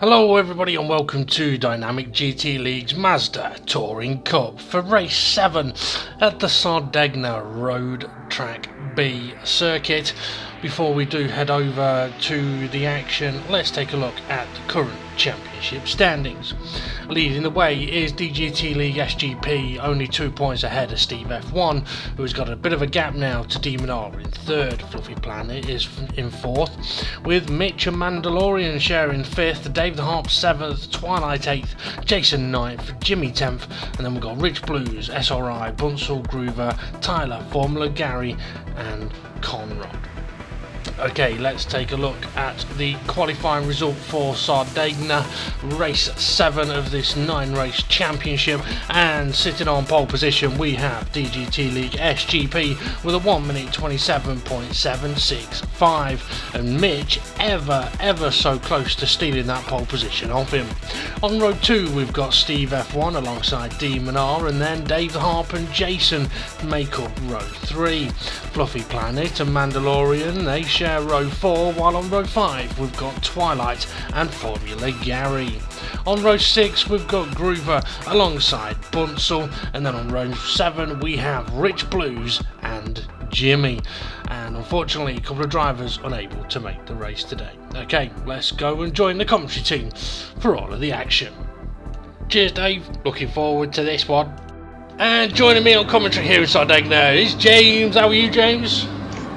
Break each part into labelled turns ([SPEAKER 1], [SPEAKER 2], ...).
[SPEAKER 1] Hello everybody and welcome to Dynamic GT League's Mazda Touring Cup for race 7 at the Sardegna Road Track B circuit. Before we do head over to the action, let's take a look at the current championship standings. Leading the way is DGT League SGP, only 2 points ahead of Steve F1, who's got a bit of a gap now to Demon R in third. Fluffy Planet is in fourth, with Mitch and Mandalorian sharing fifth, Dave the Harp 7th, Twilight 8th, Jason 9th, Jimmy 10th, and then we've got Rich Blues, SRI, Bunsel, Groover, Tyler, Formula Gary, and Conrad. Okay, let's take a look at the qualifying result for Sardegna, race 7 of this 9-race championship, and sitting on pole position we have DGT League SGP with a 1 minute 27.765, and Mitch ever so close to stealing that pole position off him. On road 2 we've got Steve F1 alongside Demon R, and then Dave the Harp and Jason make up row 3. Fluffy Planet and Mandalorian, they share row 4, while on row 5 we've got Twilight and Formula Gary. On row 6 we've got Groover alongside Bunsel, and then on row 7 we have Rich Blues and Jimmy, and unfortunately a couple of drivers unable to make the race today. Okay, let's go and join the commentary team for all of the action. Cheers Dave, looking forward to this one. And joining me on commentary here in Sardegna is James. How are you, James?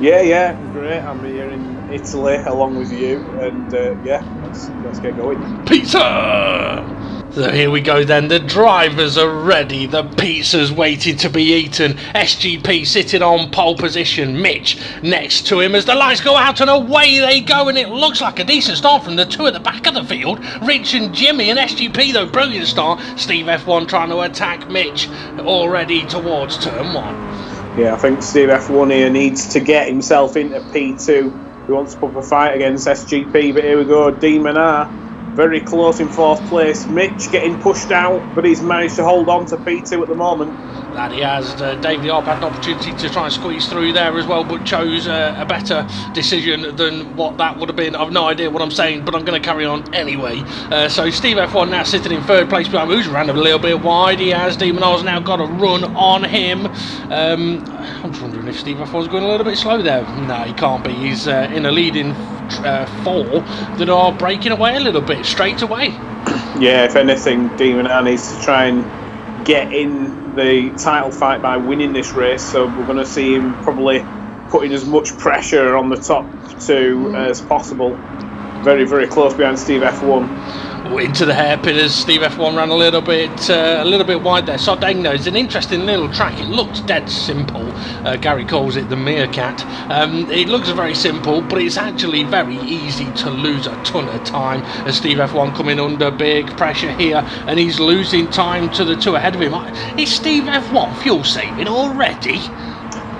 [SPEAKER 2] Yeah, great. I'm here in Italy along with you, and let's get going.
[SPEAKER 1] Pizza! So here we go then, the drivers are ready, the pizza's waiting to be eaten. SGP sitting on pole position, Mitch next to him as the lights go out and away they go, and it looks like a decent start from the two at the back of the field. Rich and Jimmy, and SGP though, brilliant start. Steve F1 trying to attack Mitch already towards turn 1.
[SPEAKER 2] Yeah, I think Steve F1 here needs to get himself into P2. He wants to put up a fight against SGP, but here we go, Demon R very close in 4th place. Mitch getting pushed out, but he's managed to hold on to P2 at the moment.
[SPEAKER 1] That he has. Dave the Arp had an opportunity to try and squeeze through there as well, but chose a better decision than what that would have been. I've no idea what I'm saying, but I'm going to carry on anyway. So Steve F1 now sitting in 3rd place behind who's ran a little bit wide. He has. Demon R's now got a run on him. I'm just wondering if Steve F1's going a little bit slow there. No, he can't be. He's in a leading 4 that are breaking away a little bit straight away. Yeah,
[SPEAKER 2] if anything, Demon R needs to try and get in the title fight by winning this race, so we're going to see him probably putting as much pressure on the top 2 as possible. Very close behind Steve F1.
[SPEAKER 1] Into the hairpin as Steve F1 ran a little bit wide there. Sardegna is an interesting little track. It looks dead simple. Gary calls it the meerkat. It looks very simple, but it's actually very easy to lose a ton of time as Steve F1 coming under big pressure here, and he's losing time to the 2 ahead of him. Is Steve F1 fuel saving already?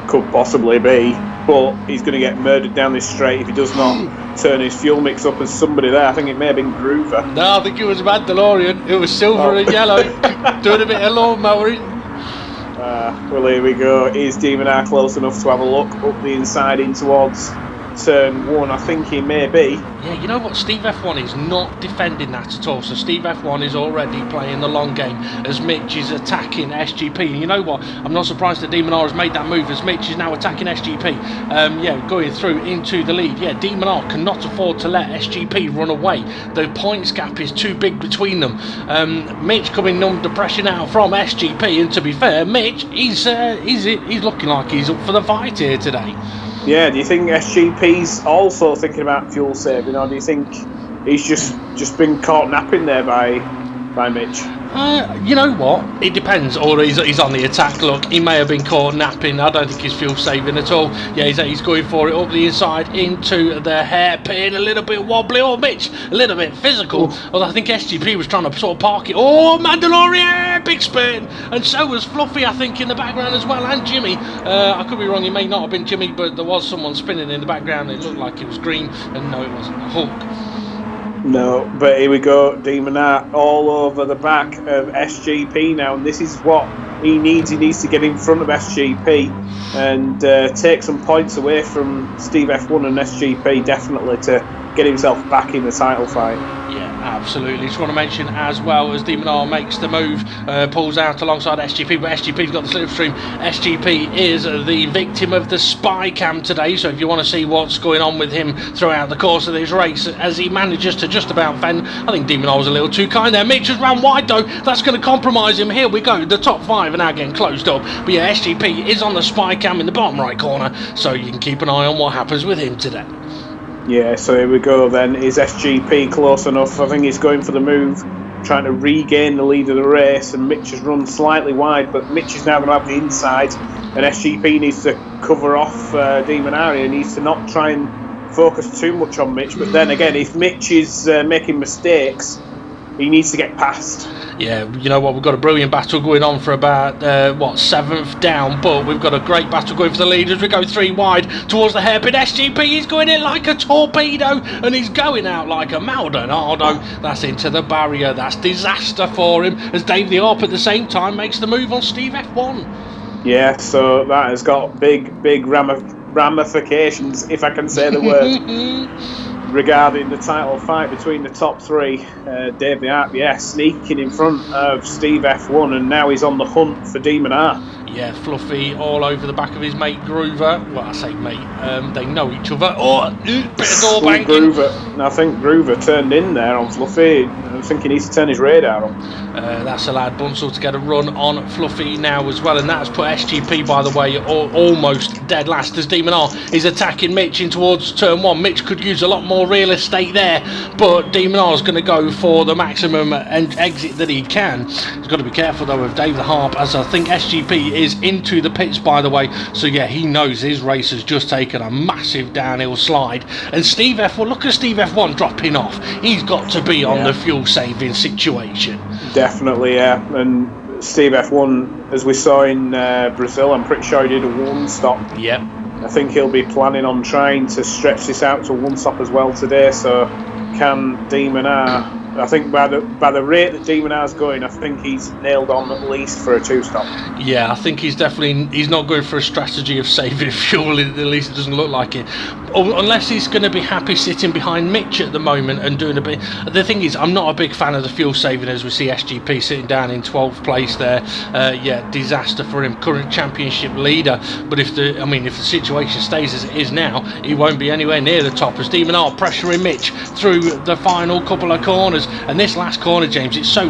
[SPEAKER 2] Could possibly be, but he's going to get murdered down this straight if he does not turn his fuel mix up as somebody there. I think it may have been Groover.
[SPEAKER 1] No, I think it was Mandalorian. It was silver and yellow, doing a bit of lawn mowing.
[SPEAKER 2] Well, here we go. Is Demon R close enough to have a look up the inside in towards turn 1? I think he may be.
[SPEAKER 1] Yeah, you know what? Steve F1 is not defending that at all. So Steve F1 is already playing the long game as Mitch is attacking SGP. And you know what? I'm not surprised that Demon R has made that move as Mitch is now attacking SGP. Going through into the lead. Yeah, Demon R cannot afford to let SGP run away. The points gap is too big between them. Mitch coming under pressure now from SGP, and to be fair, Mitch he's looking like he's up for the fight here today.
[SPEAKER 2] Yeah, do you think SGP's also thinking about fuel saving, or do you think he's just been caught napping there by Mitch?
[SPEAKER 1] You know what? It depends. Or he's on the attack. Look, he may have been caught napping. I don't think he's fuel saving at all. Yeah, he's going for it up the inside into the hairpin. A little bit wobbly. Oh, Mitch, a little bit physical. Although I think SGP was trying to sort of park it. Oh, Mandalorian, big spin. And so was Fluffy, I think, in the background as well. And Jimmy. I could be wrong. It may not have been Jimmy, but there was someone spinning in the background. It looked like it was green. And no, it wasn't. Hulk.
[SPEAKER 2] No, but here we go, Demon R all over the back of SGP now, and this is what he needs. He needs to get in front of SGP and take some points away from Steve F1 and SGP, definitely, to get himself back in the title fight.
[SPEAKER 1] Yeah, absolutely. Just want to mention as well as Demonar makes the move, pulls out alongside SGP, but SGP's got the slipstream. SGP is the victim of the spy cam today, so if you want to see what's going on with him throughout the course of this race, as he manages to just about fend, I think Demonar was a little too kind there. Mitch has ran wide though, that's going to compromise him. Here we go, the top 5 are now getting closed up, but yeah, SGP is on the spy cam in the bottom right corner, so you can keep an eye on what happens with him today.
[SPEAKER 2] Yeah, so here we go then. Is SGP close enough? I think he's going for the move, trying to regain the lead of the race, and Mitch has run slightly wide, but Mitch is now going to have the inside, and SGP needs to cover off Demonar. He needs to not try and focus too much on Mitch, but then again, if Mitch is making mistakes, he needs to get past.
[SPEAKER 1] Yeah, you know what, we've got a brilliant battle going on for about, 7th down, but we've got a great battle going for the lead as we go 3 wide towards the hairpin. SGP, he's going in like a torpedo, and he's going out like a Maldonado. That's into the barrier, that's disaster for him, as Dave the Arp at the same time makes the move on Steve F1.
[SPEAKER 2] Yeah, so that has got big ramifications, if I can say the word. Regarding the title fight between the top 3, Dave the Arp, sneaking in front of Steve F1, and now he's on the hunt for Demonar.
[SPEAKER 1] Yeah, Fluffy all over the back of his mate Groover. Well, I say mate, they know each other. Oh, bit of door banking.
[SPEAKER 2] Groover, I think Groover turned in there on Fluffy. I think he needs to turn his radar on.
[SPEAKER 1] That's allowed Bunsell to get a run on Fluffy now as well, and that has put SGP, by the way, almost dead last as Demonar is attacking Mitch in towards turn 1. Mitch could use a lot more real estate there, but Demonar's going to go for the maximum exit that he can. He's got to be careful though of Dave the Harp, as I think SGP is into the pits, by the way, so yeah, he knows his race has just taken a massive downhill slide, and Steve F1, look at Steve F1 dropping off. He's got to be on the fuel saving situation.
[SPEAKER 2] Definitely, yeah. And Steve F1, as we saw in Brazil, I'm pretty sure he did a 1-stop.
[SPEAKER 1] Yep.
[SPEAKER 2] I think he'll be planning on trying to stretch this out to 1-stop as well today, so can Demonar... I think by the rate that Demonar's going, I think he's nailed on at least for a 2-stop.
[SPEAKER 1] Yeah, I think he's not going for a strategy of saving fuel, at least it doesn't look like it. Unless he's going to be happy sitting behind Mitch at the moment and doing a bit... The thing is, I'm not a big fan of the fuel saving as we see SGP sitting down in 12th place there. Yeah, disaster for him, current championship leader. But if the situation stays as it is now, he won't be anywhere near the top, as Demonar pressuring Mitch through the final couple of corners. And this last corner, James, it's so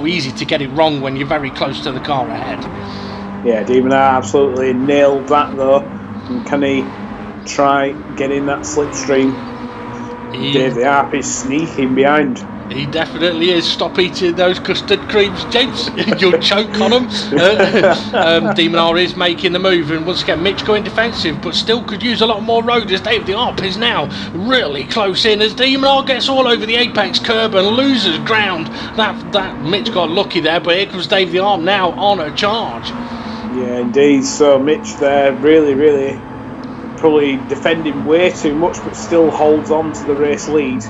[SPEAKER 1] easy to get it wrong when you're very close to the car ahead.
[SPEAKER 2] Yeah, Demonar absolutely nailed that though. And can he try getting that slipstream? Dave the Arp is sneaking behind.
[SPEAKER 1] He definitely is. Stop eating those custard creams, James. You'll choke on them. Demonar is making the move, and once again Mitch going defensive, but still could use a lot more road, as Dave the Arp is now really close in, as Demonar gets all over the apex curb and loses ground. That Mitch got lucky there, but here comes Dave the Arp now on a charge.
[SPEAKER 2] Yeah, indeed. So Mitch there really probably defending way too much, but still holds on to the race lead.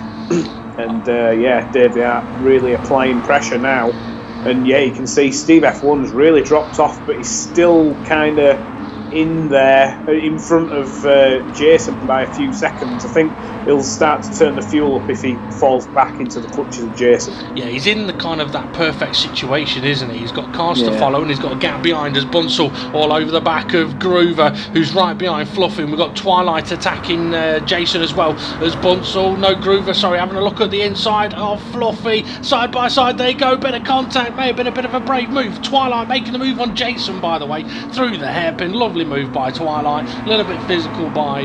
[SPEAKER 2] And Dave the Arp really applying pressure now. And yeah, you can see Steve F1's really dropped off, but he's still kind of in there, in front of Jason by a few seconds. I think he'll start to turn the fuel up if he falls back into the clutches of Jason.
[SPEAKER 1] Yeah, he's in the kind of that perfect situation, isn't he? He's got cars to follow, and he's got a gap behind us. Bunsell all over the back of Groover, who's right behind Fluffy. And we've got Twilight attacking Jason as well as Bunsell. No, Groover, sorry, having a look at the inside of Fluffy. Side by side they go, bit of contact, may have been a bit of a brave move. Twilight making the move on Jason, by the way, through the hairpin. Lovely move by Twilight, a little bit physical by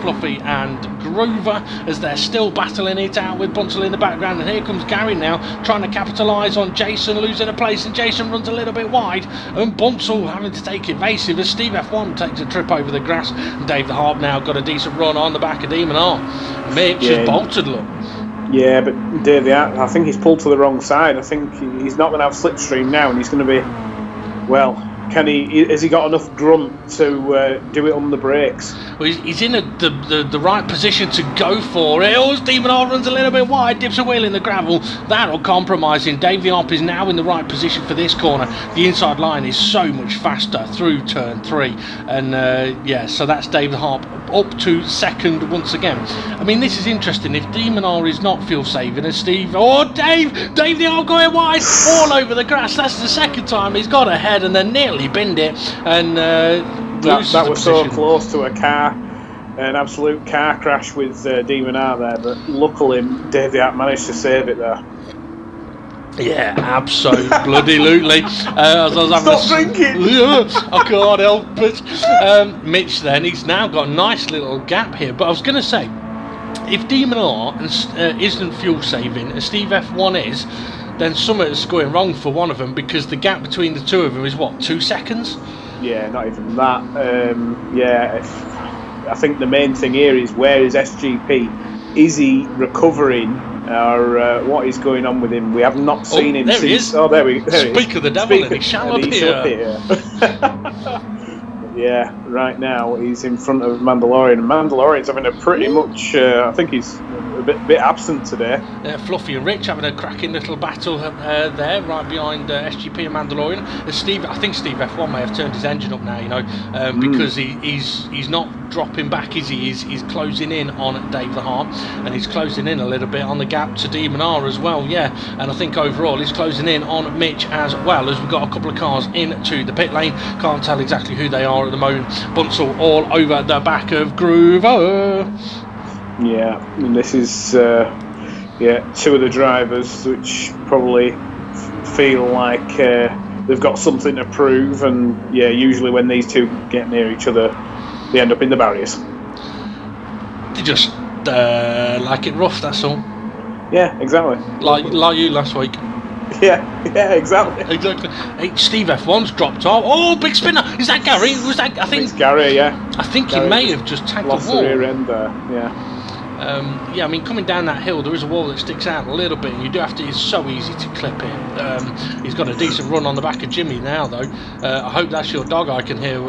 [SPEAKER 1] Fluffy and Groover, as they're still battling it out with Bunsell in the background. And here comes Gary now trying to capitalise on Jason losing a place, and Jason runs a little bit wide, and Bunsell having to take evasive as Steve F1 takes a trip over the grass. And Dave the Harp now got a decent run on the back of Demonar. Mitch has bolted, look.
[SPEAKER 2] Yeah, but Dave the Arp, I think he's pulled to the wrong side. I think he's not going to have slipstream now, and he's going to be, well, has he got enough grunt to do it on the brakes?
[SPEAKER 1] Well, he's in the right position to go for it. Oh, Demonar runs a little bit wide, dips a wheel in the gravel. That'll compromise him. Dave the Arp is now in the right position for this corner. The inside line is so much faster through turn 3. And so that's Dave the Harp up to second once again. I mean, this is interesting. If De Minaur is not fuel saving, and Dave the Arm going wide all over the grass. That's the second time he's got ahead and then nearly binned it, and
[SPEAKER 2] that was so close to an absolute car crash with De Minaur there, but luckily Dave the Arm managed to save it there.
[SPEAKER 1] Yeah, absolutely.
[SPEAKER 2] Stop drinking!
[SPEAKER 1] I can't help it. Mitch then, he's now got a nice little gap here, but I was going to say, if De Minaur isn't fuel saving and Steve F1 is, then something's going wrong for one of them, because the gap between the two of them is what, 2 seconds?
[SPEAKER 2] Yeah, not even that. I think the main thing here is, where is SGP? Is he recovering, or what is going on with him? We have not seen him
[SPEAKER 1] there
[SPEAKER 2] since.
[SPEAKER 1] He is.
[SPEAKER 2] Oh, there he is.
[SPEAKER 1] Speak of the devil, and he shall appear.
[SPEAKER 2] Yeah, right now he's in front of Mandalorian. Mandalorian's having a pretty much. I think he's a bit absent today.
[SPEAKER 1] Fluffy and Rich having a cracking little battle there, right behind SGP and Mandalorian. I think Steve F1 may have turned his engine up now, you know, because he's not dropping back, is he? He's closing in on Dave the Heart, and he's closing in a little bit on the gap to De Minaur as well, yeah. And I think overall he's closing in on Mitch as well, as we've got a couple of cars into the pit lane. Can't tell exactly who they are at the moment. Bunsell all over the back of Groover.
[SPEAKER 2] Yeah, and this is two of the drivers which probably feel like they've got something to prove, and usually when these two get near each other, they end up in the barriers.
[SPEAKER 1] They just like it rough, that's all.
[SPEAKER 2] Yeah, exactly.
[SPEAKER 1] Like you last week.
[SPEAKER 2] Yeah, exactly.
[SPEAKER 1] Hey, Steve F1's dropped off. Oh, big spinner! Is that Gary? Was that? I think
[SPEAKER 2] it's Gary. Yeah.
[SPEAKER 1] I think
[SPEAKER 2] Gary
[SPEAKER 1] he may have just tagged
[SPEAKER 2] lost
[SPEAKER 1] the wall.
[SPEAKER 2] The rear end there. Yeah.
[SPEAKER 1] I mean, coming down that hill, there is a wall that sticks out a little bit. You do have to. It's so easy to clip it. He's got a decent run on the back of Jimmy now, though. I hope that's your dog. I can hear.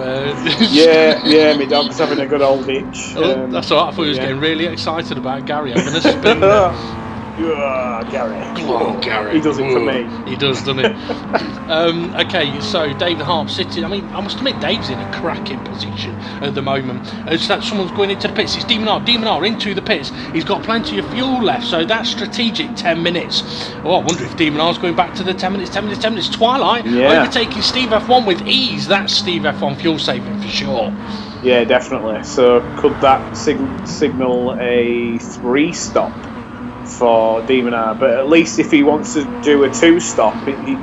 [SPEAKER 2] Yeah, my dog's having a good old itch.
[SPEAKER 1] Oh, that's all right. I thought he was getting really excited about Gary having a spin.
[SPEAKER 2] Gary.
[SPEAKER 1] Come on, Gary.
[SPEAKER 2] He does it for me.
[SPEAKER 1] He does, doesn't he? Okay, so David Harp sitting. I mean, I must admit, Dave's in a cracking position at the moment. It's that someone's going into the pits. It's De Minaur into the pits. He's got plenty of fuel left, so that's strategic. 10 minutes. Oh, I wonder if De Minaur's going back to the 10 minutes. Twilight overtaking Steve F1 with ease. That's Steve F1 fuel saving for sure.
[SPEAKER 2] Yeah, definitely. So could that signal a 3-stop for De Minaur? But at least if he wants to do a 2-stop,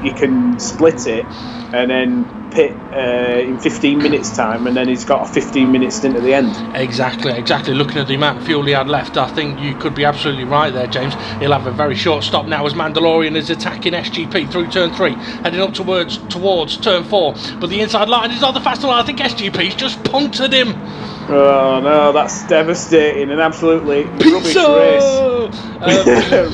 [SPEAKER 2] he can split it and then pit in 15 minutes time, and then he's got a 15-minute stint at the end. Exactly.
[SPEAKER 1] Looking at the amount of fuel he had left, I think you could be absolutely right there, James. He'll have a very short stop now as Mandalorian is attacking SGP through turn 3, heading up towards turn 4, but the inside line is not the faster line. I think SGP's just punted him.
[SPEAKER 2] Oh no, that's devastating. An absolutely rubbish race.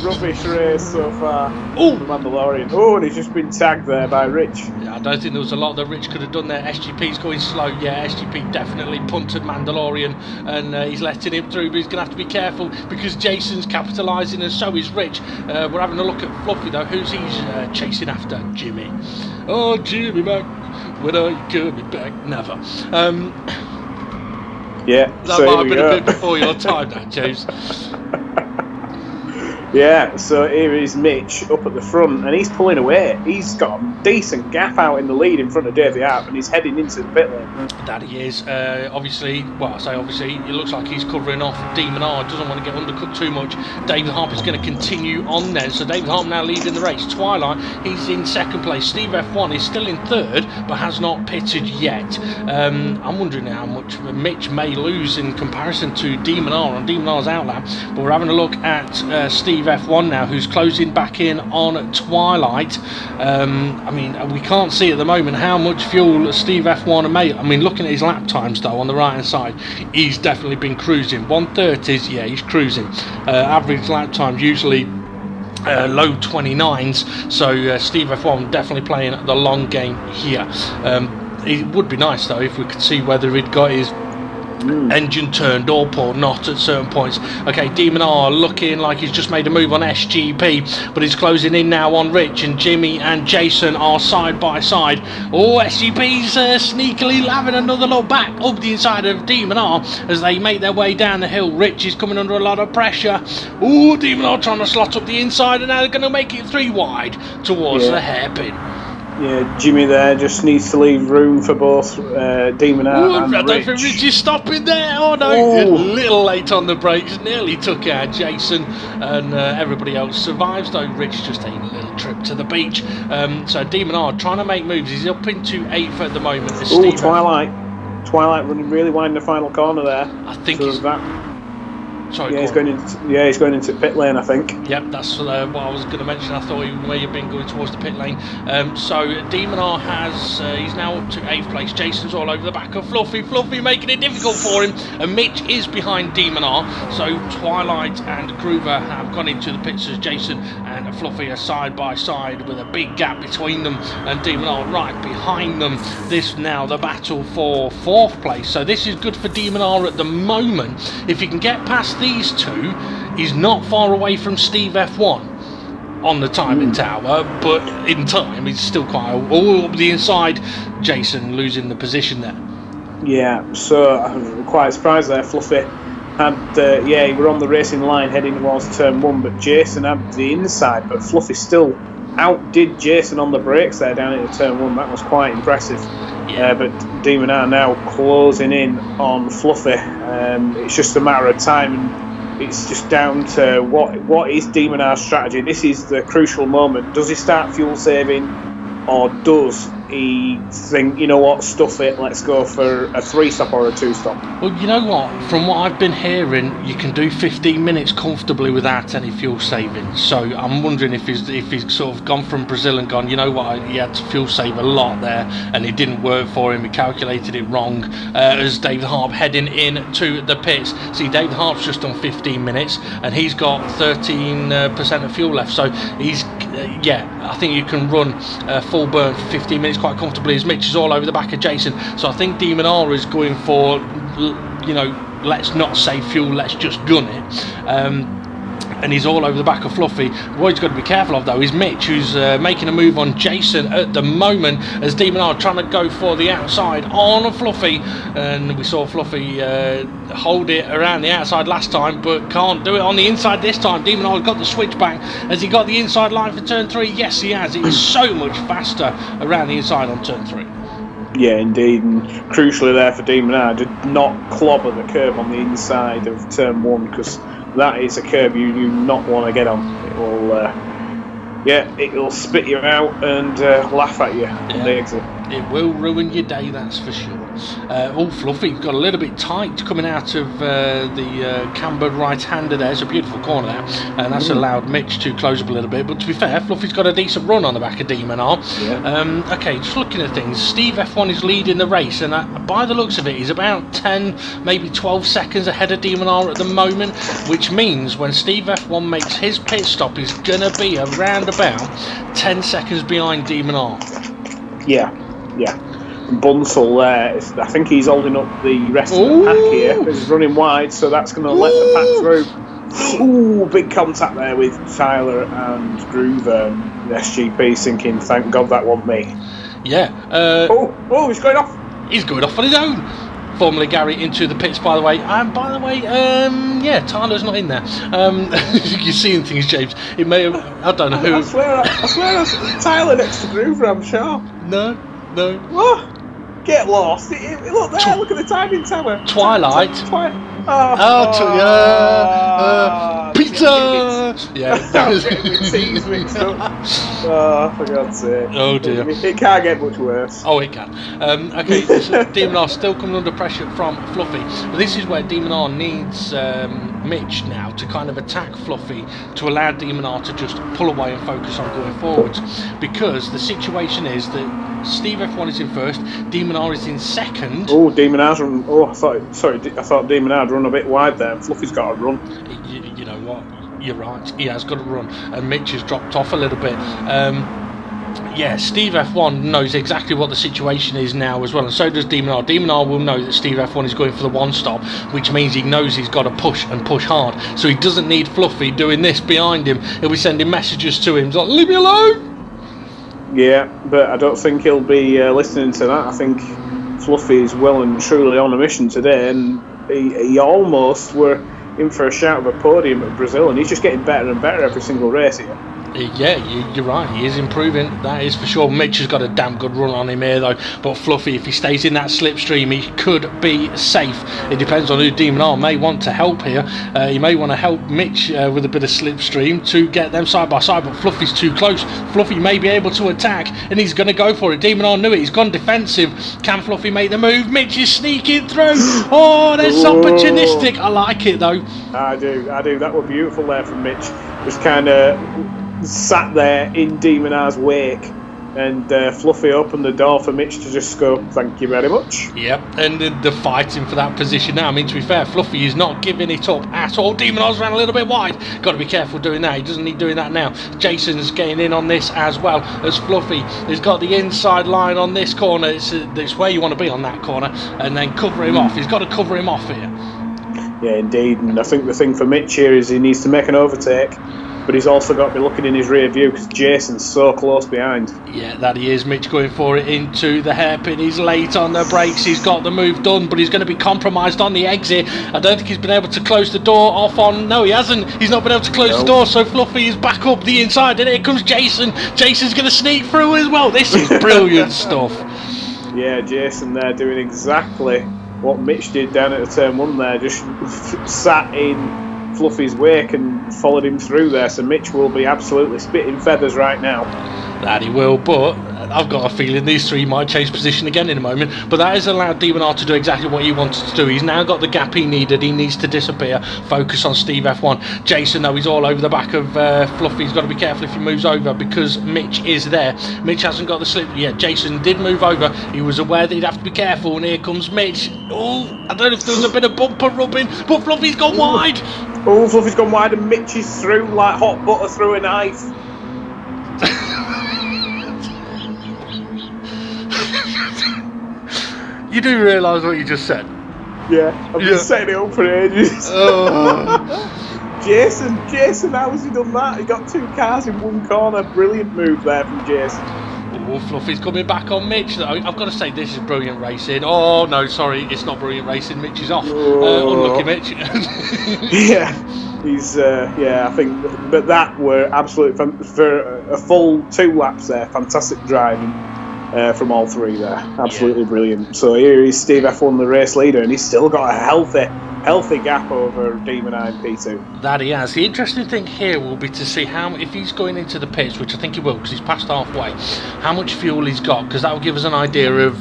[SPEAKER 2] Rubbish race so far. Oh, Mandalorian. Oh, and he's just been tagged there by Rich.
[SPEAKER 1] Yeah, I don't think there was a lot that Rich could have done there. SGP's going slow. Yeah, SGP definitely punted Mandalorian, and he's letting him through, but he's going to have to be careful because Jason's capitalising, and so is Rich. We're having a look at Fluffy though. Who's he chasing after? Jimmy. Oh, Jimmy back. When are you coming back? Never.
[SPEAKER 2] Yeah,
[SPEAKER 1] that might have been a bit before your time, that James.
[SPEAKER 2] Yeah, so here is Mitch up at the front, and he's pulling away. He's got a decent gap out in the lead in front of Davey Harp, and he's heading into the pit lane.
[SPEAKER 1] That he is. Obviously, it looks like he's covering off De Minaur. Doesn't want to get undercut too much. David Harp is going to continue on then. So David Harp now leading the race. Twilight, he's in second place. Steve F1 is still in third, but has not pitted yet. I'm wondering how much Mitch may lose in comparison to De Minaur on De Minaur's outlap. But we're having a look at Steve F1 now, who's closing back in on Twilight. I mean, we can't see at the moment how much fuel Steve F1 made. I mean, looking at his lap times though on the right hand side, he's definitely been cruising 130s. Yeah, he's cruising. Average lap times usually low 29s, so Steve F1 definitely playing the long game here. It would be nice though if we could see whether he'd got his engine turned up or not at certain points. Okay, Demon R looking like he's just made a move on SGP, but he's closing in now on Rich, and Jimmy and Jason are side by side. Oh, SGP's sneakily having another look back up the inside of Demon R as they make their way down the hill. Rich is coming under a lot of pressure. Oh, Demon R trying to slot up the inside, and now they're going to make it 3 wide towards the hairpin.
[SPEAKER 2] Yeah, Jimmy there just needs to leave room for both Demon R and Rich.
[SPEAKER 1] I don't think Rich is stopping there. Oh no, a little late on the brakes, nearly took out Jason, and everybody else survives, though Rich just taking a little trip to the beach. So Demon R trying to make moves. He's up into 8th at the moment.
[SPEAKER 2] Oh, Twilight running really wide in the final corner there.
[SPEAKER 1] I think
[SPEAKER 2] Sorry, he's going into pit lane, I think.
[SPEAKER 1] Yep, that's what I was going to mention. I thought he may have been going towards the pit lane. So Demon R he's now up to 8th place. Jason's all over the back of Fluffy. Fluffy making it difficult for him, and Mitch is behind Demon R. So Twilight and Groover have gone into the pits as Jason and Fluffy are side by side with a big gap between them, and Demon R right behind them. This now the battle for 4th place. So this is good for Demon R at the moment. If he can get past these two, he's not far away from Steve F1 on the timing tower, but in time he's still quite all up the inside. Jason losing the position there.
[SPEAKER 2] Yeah, so I'm quite surprised there. Fluffy had he were on the racing line heading towards turn 1, but Jason had the inside, but Fluffy still outdid Jason on the brakes there down into turn 1. That was quite impressive. But Demon R now closing in on Fluffy. It's just a matter of time, and it's just down to what is Demon R's strategy. This is the crucial moment. Does he start fuel saving, or does he think, you know what, stuff it, let's go for a 3-stop or a 2-stop?
[SPEAKER 1] Well, you know what, from what I've been hearing, you can do 15 minutes comfortably without any fuel saving. So I'm wondering if he's sort of gone from Brazil and gone, you know what, he had to fuel save a lot there and it didn't work for him, he calculated it wrong. As David Harp heading in to the pits. See, David Harp's just done 15 minutes and he's got 13% of fuel left, so he's I think you can run full burn for 15 minutes quite comfortably, as Mitch is all over the back of Jason. So I think Demon R is going for, let's not save fuel, let's just gun it. And he's all over the back of Fluffy. What he's got to be careful of, though, is Mitch, who's making a move on Jason at the moment, as Demon R trying to go for the outside on Fluffy. And we saw Fluffy hold it around the outside last time, but can't do it on the inside this time. Demon R's got the switchback. Has he got the inside line for turn 3? Yes, he has. It is so much faster around the inside on turn 3.
[SPEAKER 2] Yeah, indeed, and crucially there for Demon R, did not clobber the curb on the inside of turn 1, because that is a curb you do not want to get on. It will, it will spit you out and laugh at you on the exit.
[SPEAKER 1] It will ruin your day, that's for sure. Fluffy got a little bit tight coming out of the cambered right-hander there. It's a beautiful corner there, and that's allowed Mitch to close up a little bit. But to be fair, Fluffy's got a decent run on the back of Demon R. Okay, just looking at things, Steve F1 is leading the race, and by the looks of it, he's about 10, maybe 12 seconds ahead of Demon R at the moment, which means when Steve F1 makes his pit stop, he's going to be around about 10 seconds behind Demon R. Yeah.
[SPEAKER 2] Bunsell there, I think he's holding up the rest of the pack here. He's running wide, so that's going to let the pack through. Ooh, big contact there with Tyler and Groover. The SGP thinking, thank God that wasn't me.
[SPEAKER 1] Yeah.
[SPEAKER 2] He's going off.
[SPEAKER 1] He's going off on his own. Formerly Gary into the pits, by the way. And by the way, Tyler's not in there. You're seeing things, James. It may have, I don't know who.
[SPEAKER 2] I swear Tyler next to Groover, I'm sure.
[SPEAKER 1] No.
[SPEAKER 2] What? Get lost. Look there, look at the timing tower.
[SPEAKER 1] Twilight. Pizza!
[SPEAKER 2] Yeah. Teas mixed up. Oh, for God's sake.
[SPEAKER 1] Oh dear.
[SPEAKER 2] It can't get much worse.
[SPEAKER 1] Oh, it can. Okay, so Demon R still coming under pressure from Fluffy. But this is where Demon R needs Mitch now to kind of attack Fluffy to allow Demon R to just pull away and focus on going forwards. Because the situation is that Steve F1 is in first, Demon R is in second.
[SPEAKER 2] Oh, Demon R's run. I thought Demon R'd run a bit wide there. Fluffy's got a run.
[SPEAKER 1] You know what? You're right. He has got a run, and Mitch has dropped off a little bit. Yeah, Steve F1 knows exactly what the situation is now as well, and so does Demon R. Demon R will know that Steve F1 is going for the one stop, which means he knows he's got to push and push hard. So he doesn't need Fluffy doing this behind him. He'll be sending messages to him, like, leave me alone!
[SPEAKER 2] Yeah, but I don't think he'll be listening to that. I think Fluffy is well and truly on a mission today, and he almost were in for a shout of a podium at Brazil, and he's just getting better and better every single race here.
[SPEAKER 1] Yeah, you're right, he is improving, that is for sure. Mitch has got a damn good run on him here though, but Fluffy, if he stays in that slipstream, he could be safe. It depends on who Demon R may want to help here. He may want to help Mitch with a bit of slipstream to get them side by side, but Fluffy's too close. Fluffy may be able to attack, and he's going to go for it. Demon R knew it, he's gone defensive. Can Fluffy make the move? Mitch is sneaking through. Oh, that's opportunistic. I like it though.
[SPEAKER 2] I do. That was beautiful there from Mitch. Just kind of sat there in Demon R's wake, and Fluffy opened the door for Mitch to just go, thank you very much.
[SPEAKER 1] Yep, and they're fighting for that position now. I mean, to be fair, Fluffy is not giving it up at all. Demon R's ran a little bit wide. Got to be careful doing that. He doesn't need doing that now. Jason's getting in on this as well, as Fluffy has got the inside line on this corner. It's where you want to be on that corner, and then cover him off. He's got to cover him off here.
[SPEAKER 2] Yeah, indeed. And I think the thing for Mitch here is he needs to make an overtake, but he's also got to be looking in his rear view because Jason's so close behind.
[SPEAKER 1] Yeah, that he is. Mitch going for it into the hairpin. He's late on the brakes. He's got the move done, but he's going to be compromised on the exit. I don't think he's been able to close the door off on... No, he hasn't. He's not been able to close the door, so Fluffy is back up the inside, and here comes Jason. Jason's going to sneak through as well. This is brilliant stuff.
[SPEAKER 2] Yeah, Jason there doing exactly what Mitch did down at the turn one there. Just sat in Fluffy's wake and followed him through there, so Mitch will be absolutely spitting feathers right now.
[SPEAKER 1] That he will, but I've got a feeling these three might change position again in a moment, but that has allowed Demon R to do exactly what he wanted to do. He's now got the gap he needed. He needs to disappear, focus on Steve F1. Jason, though, he's all over the back of Fluffy. He's got to be careful if he moves over because Mitch is there. Mitch hasn't got the slip yet. Jason did move over. He was aware that he'd have to be careful, and here comes Mitch. Oh, I don't know if there was a bit of bumper rubbing, but Fluffy's gone wide.
[SPEAKER 2] Oh, Fluffy's gone wide and Mitch is through like hot butter through a knife.
[SPEAKER 1] You do realise what you just said?
[SPEAKER 2] Yeah, I've been setting it up for ages. Jason, how has he done that? He got two cars in one corner. Brilliant move there from Jason.
[SPEAKER 1] Oh, Fluffy's coming back on Mitch though. I've got to say this is brilliant racing. Oh no, sorry, it's not brilliant racing. Mitch is off. Unlucky Mitch.
[SPEAKER 2] Yeah, he's I think, but that were absolutely for a full 2 laps there. Fantastic driving from all three there. Absolutely brilliant. So here is Steve F1, the race leader, and he's still got a healthy gap over Demon I and P2.
[SPEAKER 1] That he has. The interesting thing here will be to see how, if he's going into the pits, which I think he will because he's past halfway, how much fuel he's got, because that will give us an idea of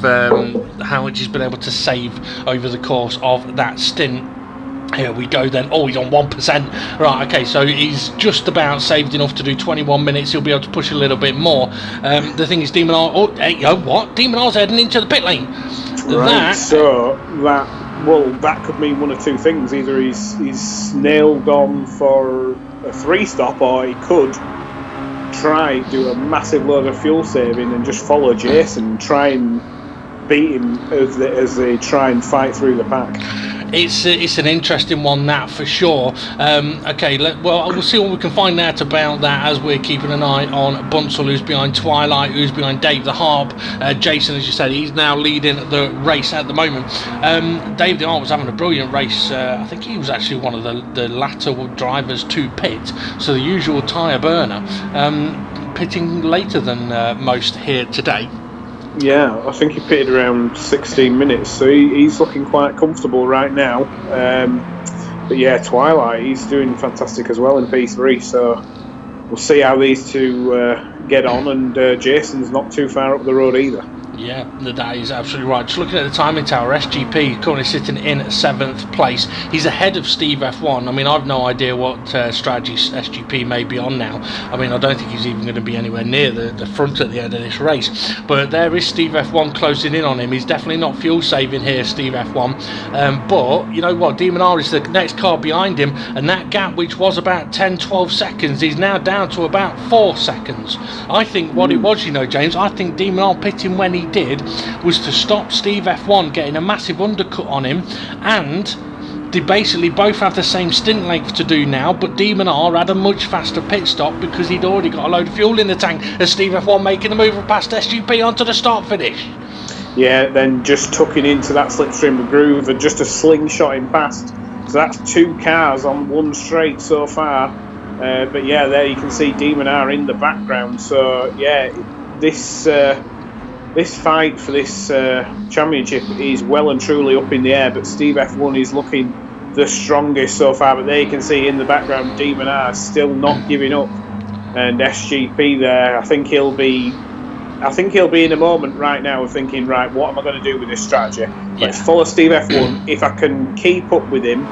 [SPEAKER 1] how much he's been able to save over the course of that stint. Here we go then. Oh, he's on 1%. Right, okay, so he's just about saved enough to do 21 minutes. He'll be able to push a little bit more. The thing is, Demon R... Oh, hey, what? Demon R's heading into the pit lane.
[SPEAKER 2] Right, so that could mean one of two things. Either he's nailed on for a 3-stop, or he could do a massive load of fuel saving and just follow Jason and try and beat him as they try and fight through the pack.
[SPEAKER 1] It's an interesting one, that for sure. Okay, we'll see what we can find out about that as we're keeping an eye on Bunsell, who's behind Twilight, who's behind Dave the Harp. Jason, as you said, he's now leading the race at the moment. Dave the Harp was having a brilliant race. I think he was actually one of the latter drivers to pit, so the usual tyre burner, pitting later than most here today.
[SPEAKER 2] Yeah, I think he pitted around 16 minutes, so he's looking quite comfortable right now. But yeah, Twilight, he's doing fantastic as well in P3, so we'll see how these two get on, and Jason's not too far up the road either.
[SPEAKER 1] Yeah, that is absolutely right. Just looking at the timing tower, SGP currently sitting in 7th place. He's ahead of Steve F1. I mean, I've no idea what strategy SGP may be on now. I mean, I don't think he's even going to be anywhere near the front at the end of this race. But there is Steve F1 closing in on him. He's definitely not fuel saving here, Steve F1. But you know what? Demon R is the next car behind him, and that gap, which was about 10-12 seconds, is now down to about 4 seconds. I think what it was, you know, James, I think Demon R pitting when he did was to stop Steve F1 getting a massive undercut on him, and they basically both have the same stint length to do now, but Demon R had a much faster pit stop because he'd already got a load of fuel in the tank as Steve F1 making the move past SGP onto the start finish.
[SPEAKER 2] Yeah, then just tucking into that slipstream of groove and just a slingshot in past. So that's 2 cars on one straight so far. But yeah, there you can see Demon R in the background. So yeah, this fight for this championship is well and truly up in the air, but Steve F1 is looking the strongest so far. But there you can see in the background Demon R still not giving up, and SGP there, I think he'll be in a moment right now of thinking, right, what am I going to do with this strategy? Let's follow Steve F1. If I can keep up with him,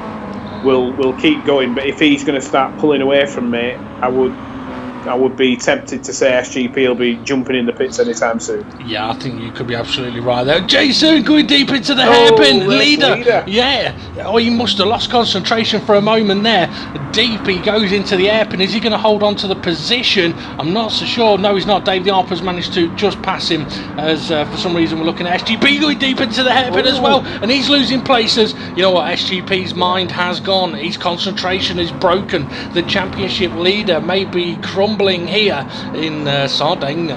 [SPEAKER 2] we'll keep going. But if he's going to start pulling away from me, I would be tempted to say SGP will be jumping in the pits anytime soon.
[SPEAKER 1] Yeah, I think you could be absolutely right there. Jason going deep into the hairpin. Leader. Yeah. Oh, he must have lost concentration for a moment there. Deep he goes into the hairpin. Is he going to hold on to the position? I'm not so sure. No, he's not. Dave the Harper's managed to just pass him as for some reason we're looking at SGP going deep into the hairpin as well, and he's losing places. You know what? SGP's mind has gone. His concentration is broken. The championship leader may be crumbling here in Sardegna.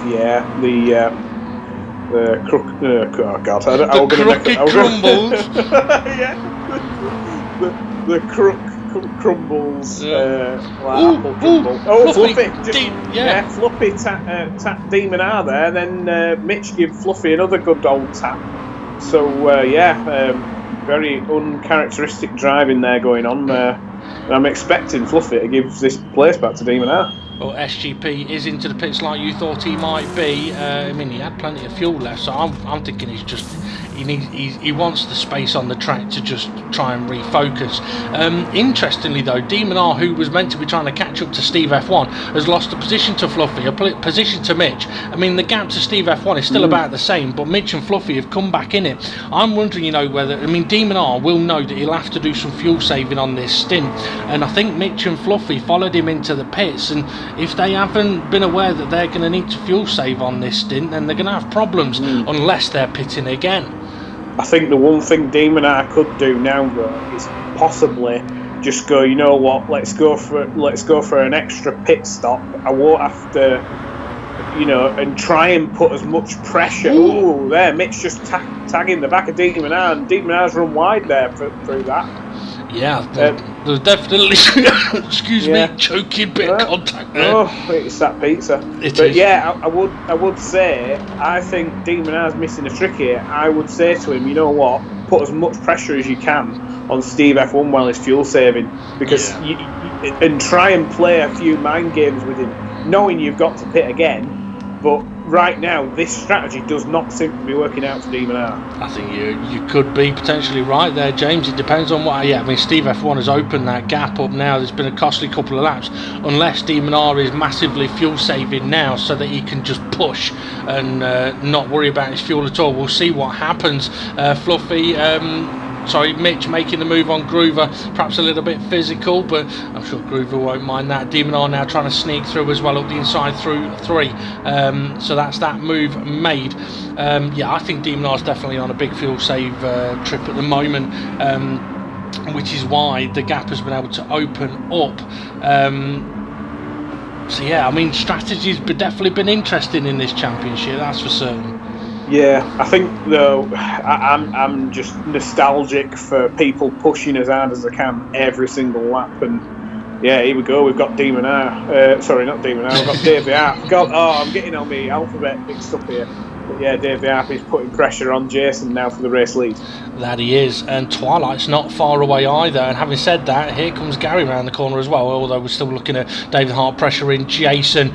[SPEAKER 2] Yeah, the crook. Oh God!
[SPEAKER 1] The crooked crumbles.
[SPEAKER 2] Yeah, the crook crumbles.
[SPEAKER 1] Apple
[SPEAKER 2] crumble. Oh, Fluffy!
[SPEAKER 1] Fluffy
[SPEAKER 2] Tap Demon R there. Then Mitch give Fluffy another good old tap. So very uncharacteristic driving there going on. I'm expecting Fluffy to give this place back to Demon R.
[SPEAKER 1] Well, SGP is into the pits like you thought he might be. I mean, he had plenty of fuel left, so I'm thinking he wants the space on the track to just try and refocus. Interestingly though, Demon R, who was meant to be trying to catch up to Steve F1, has lost a position to Fluffy, a position to Mitch. I mean, the gap to Steve F1 is still about the same, but Mitch and Fluffy have come back in it. I'm wondering, you know, whether, I mean, Demon R will know that he'll have to do some fuel saving on this stint, and I think Mitch and Fluffy followed him into the pits, and if they haven't been aware that they're going to need to fuel save on this stint, then they're going to have problems unless they're pitting again.
[SPEAKER 2] I think the one thing Demon R could do now though is possibly just go, you know what, let's go for an extra pit stop. I won't have to, you know, and try and put as much pressure. Ooh, there, Mitch just tagging the back of Demon R, and Demon R's run wide there through that.
[SPEAKER 1] Yeah, there's definitely, excuse me, choking bit of contact there.
[SPEAKER 2] Oh, it's that pizza. But yeah, I would say, I think Demon R's missing a trick here. I would say to him, you know what, put as much pressure as you can on Steve F1 while he's fuel saving, because and try and play a few mind games with him, knowing you've got to pit again. But right now, this strategy does not seem to be working out for Demon R.
[SPEAKER 1] I think you could be potentially right there, James. It depends on what. Yeah, I mean, Steve F1 has opened that gap up now. There's been a costly couple of laps, unless Demon R is massively fuel saving now, so that he can just push and not worry about his fuel at all. We'll see what happens. Fluffy. Mitch making the move on Groover, perhaps a little bit physical, but I'm sure Groover won't mind that. Demon R now trying to sneak through as well up the inside through 3. So that's that move made. I think Demon R's definitely on a big fuel save trip at the moment, which is why the gap has been able to open up. I mean, strategy's definitely been interesting in this championship, that's for certain.
[SPEAKER 2] Yeah, I think though I'm just nostalgic for people pushing as hard as they can every single lap, and yeah, here we go. We've got Demon R. Sorry, not Demon R. We've got Dave the Art. God, I'm getting on my alphabet mixed up here. But yeah, Dave the Harp is putting pressure on Jason now for the race lead.
[SPEAKER 1] That he is, and Twilight's not far away either. And having said that, here comes Gary around the corner as well, although we're still looking at David Hart pressuring Jason.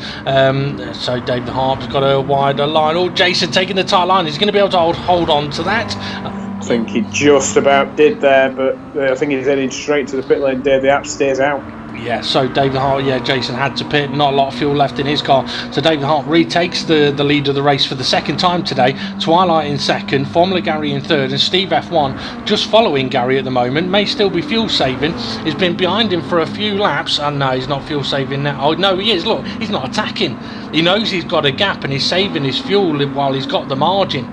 [SPEAKER 1] So David Hart's got a wider line. Oh, Jason taking the tight line. He's going to be able to hold on to that.
[SPEAKER 2] I think he just about did there, but I think he's heading straight to the pit lane. Dave the Harp stays out.
[SPEAKER 1] Yeah, so David Hart, Jason had to pit, not a lot of fuel left in his car. So David Hart retakes the lead of the race for the second time today. Twilight in second, Formula Gary in third, and Steve F1 just following Gary at the moment. May still be fuel saving. He's been behind him for a few laps, and no, he's not fuel saving now. Oh no, he is. Look, he's not attacking. He knows he's got a gap, and he's saving his fuel while he's got the margin.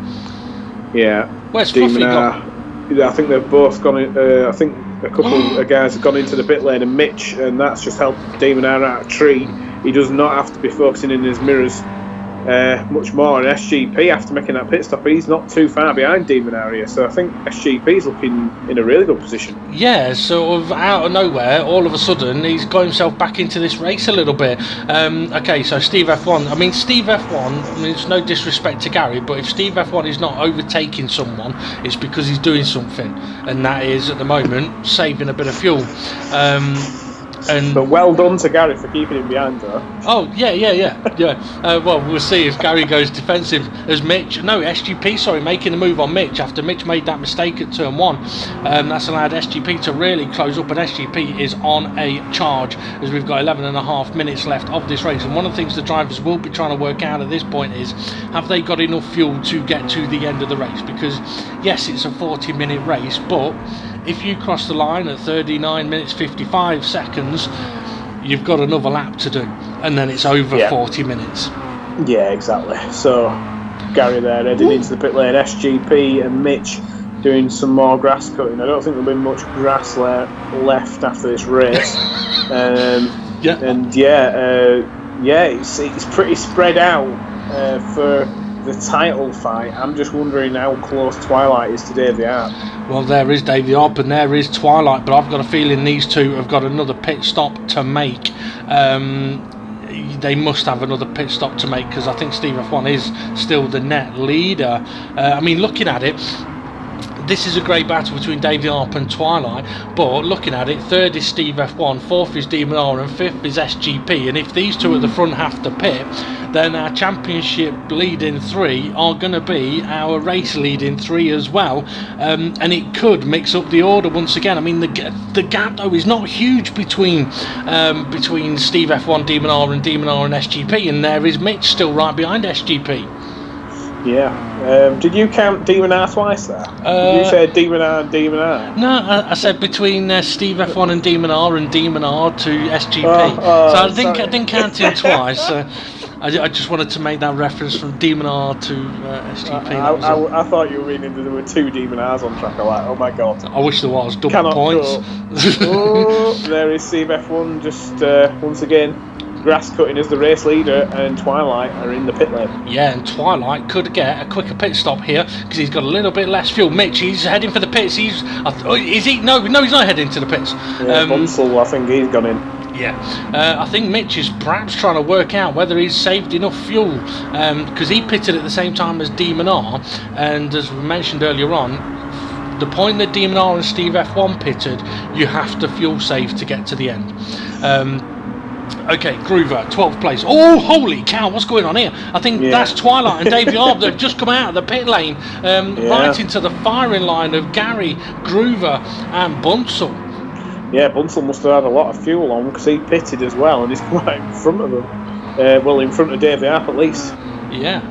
[SPEAKER 2] Yeah.
[SPEAKER 1] Where's Fluffy gone?
[SPEAKER 2] I think they've both gone in, I think a couple of guys have gone into the pit lane, and Mitch, and that's just helped Demon out of a tree. He does not have to be focusing in his mirrors much more. And SGP, after making that pit stop, he's not too far behind Demon area, so I think SGP's looking in a really good position. Yeah, sort of out of nowhere, all of a sudden he's got himself back into this race a little bit. Okay, so Steve F1, it's no disrespect to Gary, but if Steve F1 is not overtaking someone, it's because he's doing something, and that is at the moment saving a bit of fuel. But well done to Gary for keeping him behind, though. Oh, yeah. Well, we'll see if Gary goes defensive as Mitch. No, SGP, sorry, making a move on Mitch after Mitch made that mistake at turn 1. That's allowed SGP to really close up, and SGP is on a charge as we've got 11.5 minutes left of this race. And one of the things the drivers will be trying to work out at this point is, have they got enough fuel to get to the end of the race? Because, yes, it's a 40-minute race, but if you cross the line at 39 minutes 55 seconds, you've got another lap to do, and then it's over 40 minutes. Yeah, exactly. So Gary there heading into the pit lane, SGP and Mitch doing some more grass cutting. I don't think there'll be much grass left after this race. It's pretty spread out for the title fight. I'm just wondering how close Twilight is to Dave the Harp. Well, there is Dave the Harp and there is Twilight, but I've got a feeling these two have got another pit stop to make. They must have another pit stop to make, because I think Steve F1 is still the net leader. Looking at it, this is a great battle between Dave the Harp and Twilight, but looking at it, third is Steve F1, fourth is Demon R, and fifth is SGP. And if these two at the front have to pit, then our championship leading 3 are going to be our race leading 3 as well, and it could mix up the order once again. I mean, the gap though is not huge between Steve F1, Demon R, and SGP, and there is Mitch still right behind SGP. Yeah. Did you count Demon R twice there? You said Demon R and Demon R. No, I said between Steve F1 and Demon R to SGP. So I didn't count him twice. I just wanted to make that reference from Demon R to SGP. I thought you were meaning that there were 2 Demon R's on track. I'm like, oh my god. I wish there was. Double points. There is Steve F1 just once again grass cutting as the race leader, and Twilight are in the pit lane. Yeah, and Twilight could get a quicker pit stop here because he's got a little bit less fuel. Mitch, he's heading for the pits. Is he? No, he's not heading to the pits. Bunsell, I think he's gone in. Yeah, I think Mitch is perhaps trying to work out whether he's saved enough fuel, because he pitted at the same time as Demon R, and as we mentioned earlier on, the point that Demon R and Steve F1 pitted, you have to fuel save to get to the end. Okay, Groover, 12th place. Oh, holy cow, what's going on here? I think that's Twilight and Dave Harp that have just come out of the pit lane, right into the firing line of Gary, Groover and Bunsell. Yeah, Bunsell must have had a lot of fuel on because he pitted as well, and he's come out in front of them. In front of Dave Harp at least. Yeah.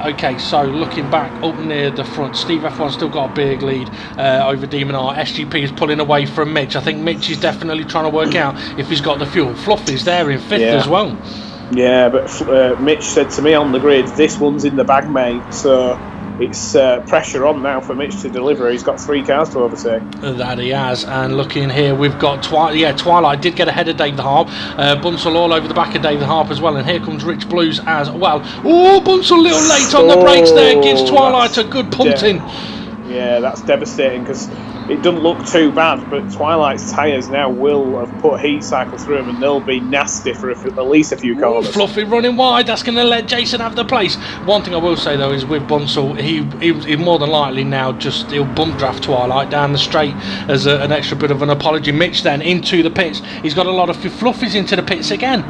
[SPEAKER 2] Okay, so looking back up near the front, Steve F1's still got a big lead over Demon R. SGP is pulling away from Mitch. I think Mitch is definitely trying to work out if he's got the fuel. Fluffy's there in 5th as well. Yeah, but Mitch said to me on the grid, this one's in the bag, mate. So it's pressure on now for Mitch to deliver. He's got 3 cars to overtake. That he has. And looking here, we've got Twilight did get ahead of Dave the Harp. Bunsell all over the back of Dave the Harp as well. And here comes Rich Blues as well. Oh, Bunsell a little late on the brakes there. Gives Twilight a good punting. Yeah, that's devastating because it doesn't look too bad, but Twilight's tyres now will have put heat cycle through them, and they'll be nasty for at least a few corners.
[SPEAKER 1] Fluffy running wide, that's going to let Jason have the place. One thing I will say though is with Bunsell, he more than likely now he'll bump draft Twilight down the straight as an extra bit of an apology. Mitch then into the pits. He's got a lot of Fluffies into the pits again.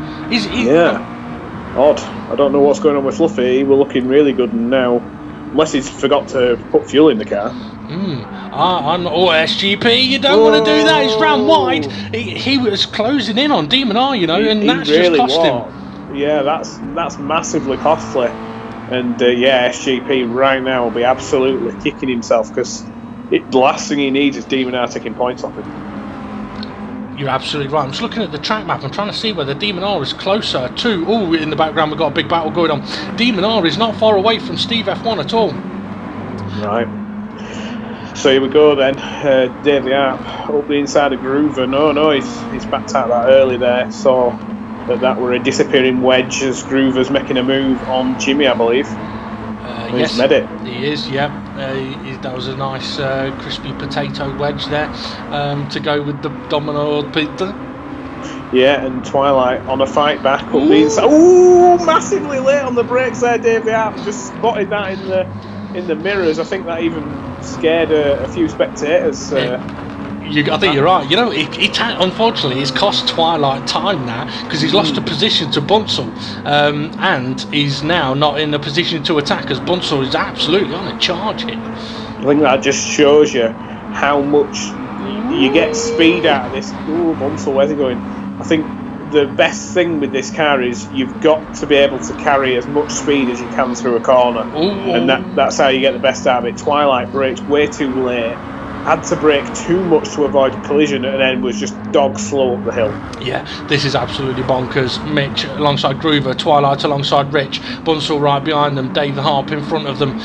[SPEAKER 2] Odd. I don't know what's going on with Fluffy. He was looking really good now, unless he's forgot to put fuel in the car.
[SPEAKER 1] SGP, you don't want to do that. He's round wide. He was closing in on Demon R, and that's really just cost him.
[SPEAKER 2] Yeah, that's massively costly. And SGP right now will be absolutely kicking himself, because the last thing he needs is Demon R taking points off him.
[SPEAKER 1] You're absolutely right. I'm just looking at the track map. I'm trying to see whether Demon R is closer to... Oh, in the background we've got a big battle going on. Demon R is not far away from Steve F1 at all.
[SPEAKER 2] Right. So here we go then. Dave the Arp up the inside of Groover. No, he's backed out that early there. Saw that were a disappearing wedge as Groover's making a move on Jimmy, I believe.
[SPEAKER 1] Yes,
[SPEAKER 2] he's made it.
[SPEAKER 1] He is, yeah. That was a nice crispy potato wedge there to go with the Domino pizza.
[SPEAKER 2] Yeah, and Twilight on a fight back up the inside. Ooh, massively late on the brakes there, Dave the Arp. Just spotted that in the mirrors. I think that even scared a few spectators.
[SPEAKER 1] I think you're right. Unfortunately, it's cost Twilight time now because he's lost a position to Bunsell, and he's now not in a position to attack as Bunsell is absolutely on a charge here.
[SPEAKER 2] I think that just shows you how much you get speed out of this. Ooh, Bunsell, where's he going? I think the best thing with this car is you've got to be able to carry as much speed as you can through a corner. And that's how you get the best out of it. Twilight brakes way too late, had to brake too much to avoid collision, and then was just dog slow up the hill.
[SPEAKER 1] Yeah, this is absolutely bonkers. Mitch alongside Groover, Twilight alongside Rich, Bunsell right behind them, Dave the Harp in front of them.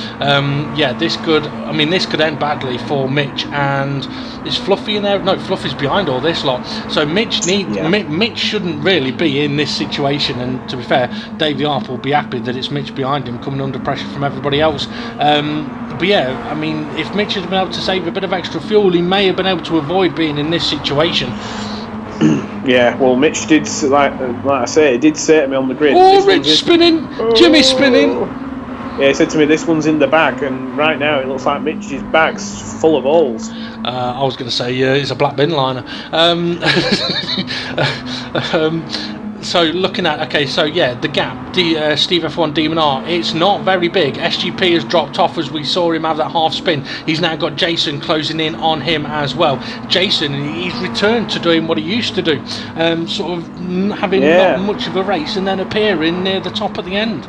[SPEAKER 1] This could end badly for Mitch. And is Fluffy in there? No, Fluffy's behind all this lot. So Mitch shouldn't really be in this situation. And to be fair, Dave the Harp will be happy that it's Mitch behind him, coming under pressure from everybody else. If Mitch had been able to save a bit of extra fuel, he may have been able to avoid being in this situation.
[SPEAKER 2] Yeah, well, Mitch did, like I say, he did say to me on the grid.
[SPEAKER 1] Oh, Rich spinning! Jimmy spinning!
[SPEAKER 2] Yeah, he said to me, this one's in the bag, and right now it looks like Mitch's bag's full of holes.
[SPEAKER 1] I was going to say it's a black bin liner. So looking at, the gap, Steve F1 Demon R, it's not very big. SGP has dropped off as we saw him have that half spin. He's now got Jason closing in on him as well. Jason, he's returned to doing what he used to do, having not much of a race and then appearing near the top at the end.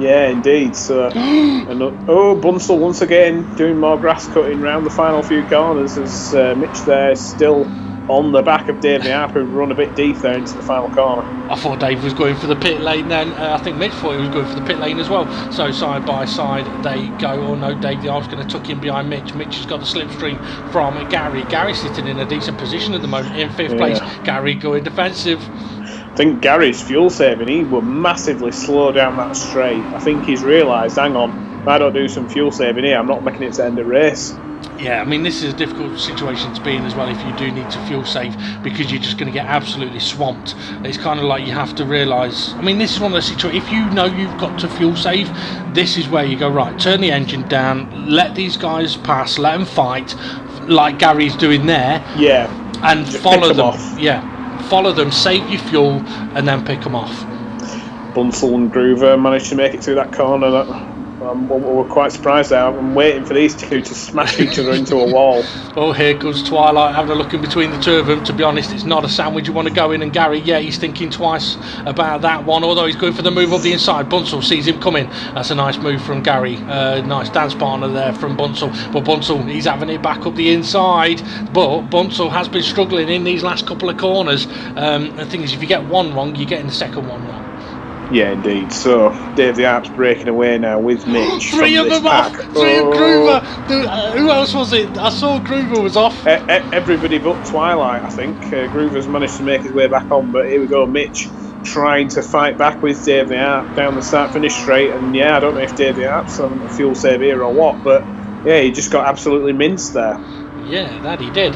[SPEAKER 2] Yeah, indeed. So, Bunsell once again doing more grass cutting round the final few corners as Mitch there is still on the back of Dave the Arp, who run a bit deep there into the final corner.
[SPEAKER 1] I thought Dave was going for the pit lane then. I think Mitch thought he was going for the pit lane as well. So side by side they go. Oh no, Dave the Arp's going to tuck in behind Mitch. Mitch has got the slipstream from Gary. Gary's sitting in a decent position at the moment in 5th place. Gary going defensive.
[SPEAKER 2] I think Gary's fuel saving, he will massively slow down that straight. I think he's realised, hang on, if I don't do some fuel saving here, I'm not making it to end the race.
[SPEAKER 1] Yeah, I mean, this is a difficult situation to be in as well if you do need to fuel save, because you're just going to get absolutely swamped. It's kind of like you have to realise, I mean, this is one of those situations, if you know you've got to fuel save, this is where you go, right, turn the engine down, let these guys pass, let them fight, like Gary's doing there.
[SPEAKER 2] Yeah.
[SPEAKER 1] And just follow them off. Yeah. Follow them, save your fuel, and then pick them off.
[SPEAKER 2] Bunsell and Groover managed to make it through that corner. We're quite surprised there. I'm waiting for these two to smash each other into a wall.
[SPEAKER 1] Oh, here goes Twilight having a look in between the two of them. To be honest, it's not a sandwich you want to go in. And Gary, he's thinking twice about that one, although he's going for the move up the inside. Bunsell sees him coming. That's a nice move from Gary. Nice dance partner there from Bunsell. But Bunsell, he's having it back up the inside. But Bunsell has been struggling in these last couple of corners. The thing is, if you get one wrong, you're getting the second one wrong.
[SPEAKER 2] Yeah, indeed. So, Dave the Arp's breaking away now with Mitch.
[SPEAKER 1] Three of them off! Three of Groover! Who else was it? I saw Groover was off.
[SPEAKER 2] Everybody but Twilight, I think. Groover's managed to make his way back on, but here we go. Mitch trying to fight back with Dave the Arp down the start-finish straight. And I don't know if Dave the Arp's on a fuel save here or what, but he just got absolutely minced there.
[SPEAKER 1] Yeah, that he did.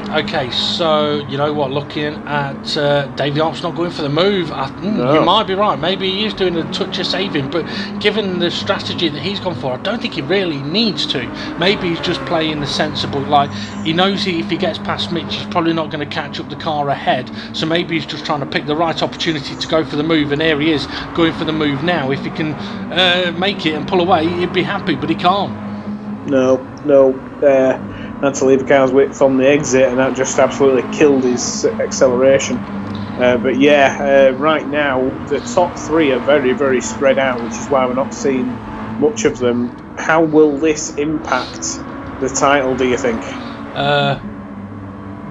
[SPEAKER 1] Okay, so you know what? Looking at David Harp's not going for the move.
[SPEAKER 2] No.
[SPEAKER 1] You might be right. Maybe he is doing a touch of saving, but given the strategy that he's gone for, I don't think he really needs to. Maybe he's just playing the sensible. Like he knows if he gets past Mitch, he's probably not going to catch up the car ahead. So maybe he's just trying to pick the right opportunity to go for the move. And there he is going for the move now. If he can make it and pull away, he'd be happy, but he can't.
[SPEAKER 2] No. Had to leave the car's width on the exit, and that just absolutely killed his acceleration. But yeah, right now the top three are very, very spread out, which is why we're not seeing much of them. How will this impact the title, do you think?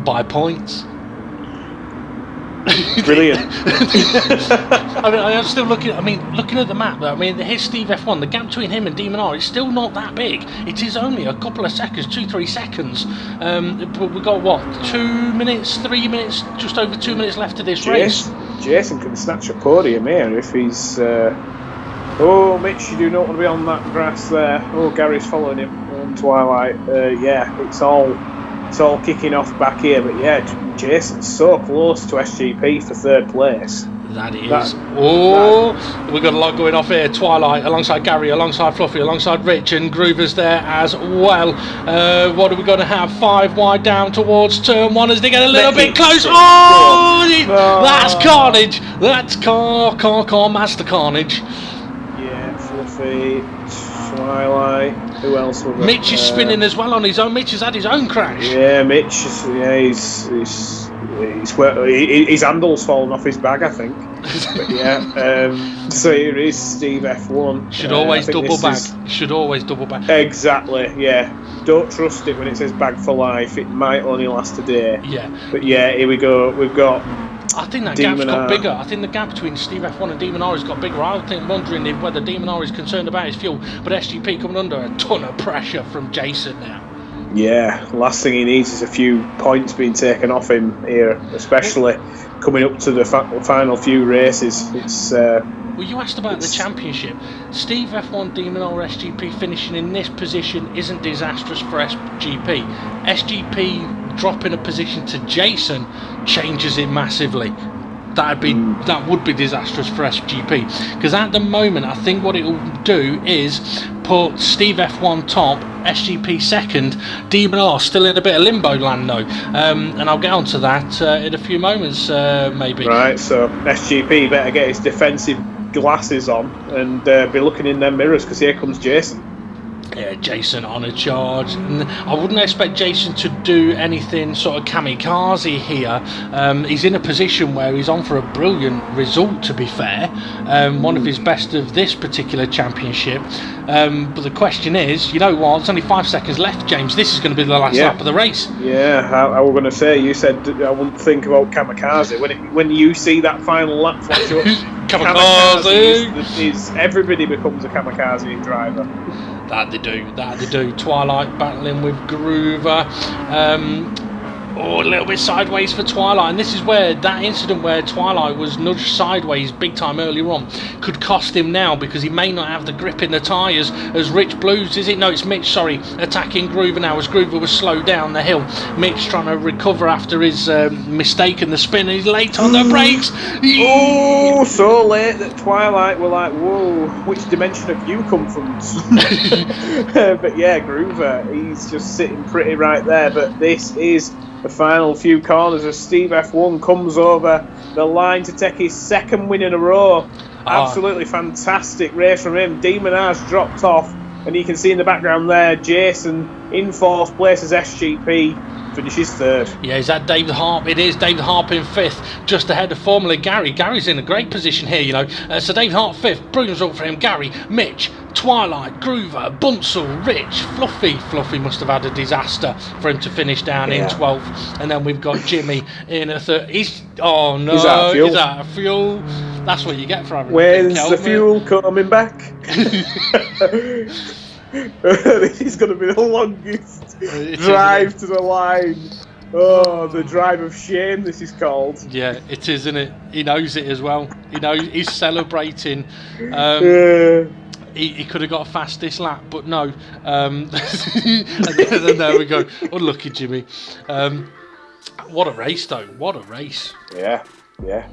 [SPEAKER 1] By points.
[SPEAKER 2] Brilliant.
[SPEAKER 1] I mean, I'm still looking at the map though. I mean, here's Steve F1. The gap between him and Demon R is still not that big. It is only a couple of seconds, 2-3 seconds. But we've got what, 2 minutes, 3 minutes, just over 2 minutes left of this race.
[SPEAKER 2] Jason can snatch a podium here if he's. Oh, Mitch, you do not want to be on that grass there. Oh, Gary's following him on Twilight. Yeah, it's all kicking off back here, but yeah, Jason's so close to SGP for third place.
[SPEAKER 1] That is. We've got a lot going off here. Twilight alongside Gary, alongside Fluffy, alongside Rich, and Groover's there as well. What are we going to have? 5 wide down towards turn 1 as they get a little bit close. That's carnage. That's car Mazda carnage.
[SPEAKER 2] Yeah, Fluffy, Twilight. Who else?
[SPEAKER 1] Mitch is spinning as well on his own. Mitch has had his own crash.
[SPEAKER 2] Yeah, Mitch. His handle's fallen off his bag, I think. But yeah. So here is Steve F1.
[SPEAKER 1] Should always double back. Should always double back.
[SPEAKER 2] Exactly. Yeah. Don't trust it when it says bag for life. It might only last a day.
[SPEAKER 1] Yeah.
[SPEAKER 2] But yeah, here we go. We've got.
[SPEAKER 1] I think that gap's got bigger. I think the gap between Steve F1 and Demon R has got bigger. I'm wondering whether Demon R is concerned about his fuel, but SGP coming under a ton of pressure from Jason now. Yeah,
[SPEAKER 2] last thing he needs is a few points being taken off him here, especially coming up to the final few races. It's.
[SPEAKER 1] Well, you asked about the championship. Steve F1, Demon R, SGP finishing in this position isn't disastrous for SGP. SGP dropping a position to Jason changes it massively. That would be disastrous for SGP, because at the moment I think what it will do is put Steve F1 top, SGP second, Demon R still in a bit of limbo land though, and I'll get onto that in a few moments maybe.
[SPEAKER 2] Right, so SGP better get his defensive glasses on and be looking in them mirrors, because here comes Jason.
[SPEAKER 1] Yeah, Jason on a charge. And I wouldn't expect Jason to do anything sort of kamikaze here. He's in a position where he's on for a brilliant result, to be fair. One of his best of this particular championship. But the question is, you know what, there's only 5 seconds left, James. This is going to be the last lap of the race.
[SPEAKER 2] Yeah, I was going to say, you said I wouldn't think about kamikaze. When you see that final lap flash up, kamikaze is everybody becomes a kamikaze driver.
[SPEAKER 1] That they do. Twilight battling with Groover. A little bit sideways for Twilight, and this is where that incident where Twilight was nudged sideways big time earlier on could cost him now, because he may not have the grip in the tyres as Rich Blues, is it? No, it's Mitch, sorry, attacking Groover now as Groover was slowed down the hill. Mitch trying to recover after his mistake in the spin, and he's late on the brakes.
[SPEAKER 2] Oh, so late that Twilight were like, whoa, which dimension have you come from? But yeah, Groover, he's just sitting pretty right there, but this is the final few corners as Steve F1 comes over the line to take his second win in a row. Absolutely fantastic race from him. Demon R's dropped off, and you can see in the background there Jason in 4th place as SGP finishes 3rd.
[SPEAKER 1] Yeah, is that David Harp? It is David Harp in 5th, just ahead of formerly Gary. Gary's in a great position here, you know. So David Harp 5th, brilliant result for him. Gary, Mitch, Twilight, Groover, Bunsell, Rich, Fluffy. Fluffy must have had a disaster for him to finish down in 12th. And then we've got Jimmy in a 3rd. He's out of fuel. That's what you get for having
[SPEAKER 2] Where's the fuel coming back? This is going to be the longest drive to the line. Oh, the drive of shame, this is called.
[SPEAKER 1] Yeah, it is, isn't it? He knows it as well. He knows he's celebrating. he could have got a fastest lap, but no. And then there we go. Unlucky Jimmy. What a race, though. What a race.
[SPEAKER 2] Yeah,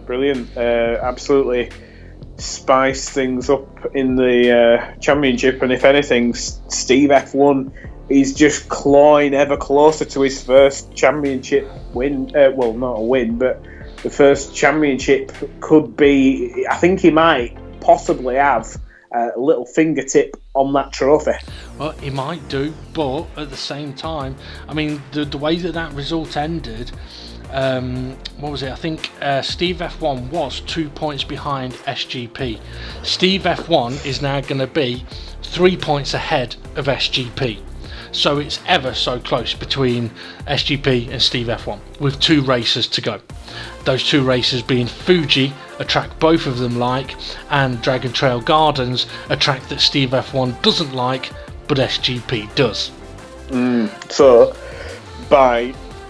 [SPEAKER 2] brilliant. Absolutely spice things up in the championship, and if anything, Steve F1 is just clawing ever closer to his first championship win. Well, not a win, but the first championship could be. I think he might possibly have a little fingertip on that trophy.
[SPEAKER 1] Well, he might do, but at the same time, I mean, the way that result ended, what was it? I think Steve F1 was 2 points behind SGP. Steve F1 is now going to be 3 points ahead of SGP. So it's ever so close between SGP and Steve F1 with 2 races to go. Those 2 races being Fuji, a track both of them like, and Dragon Trail Gardens, a track that Steve F1 doesn't like, but SGP does.
[SPEAKER 2] So,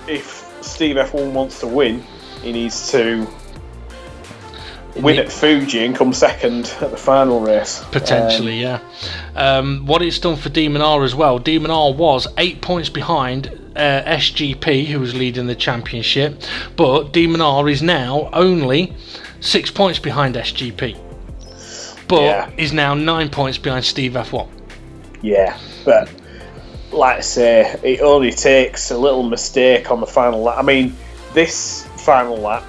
[SPEAKER 2] if Steve F1 wants to win, he needs to win at Fuji and come second at the final race.
[SPEAKER 1] Potentially, yeah. What it's done for Demon R as well. Demon R was 8 points behind SGP, who was leading the championship, but Demon R is now only 6 points behind SGP, but is now 9 points behind Steve F1.
[SPEAKER 2] Yeah, but like I say, it only takes a little mistake on the final lap. I mean, this final lap,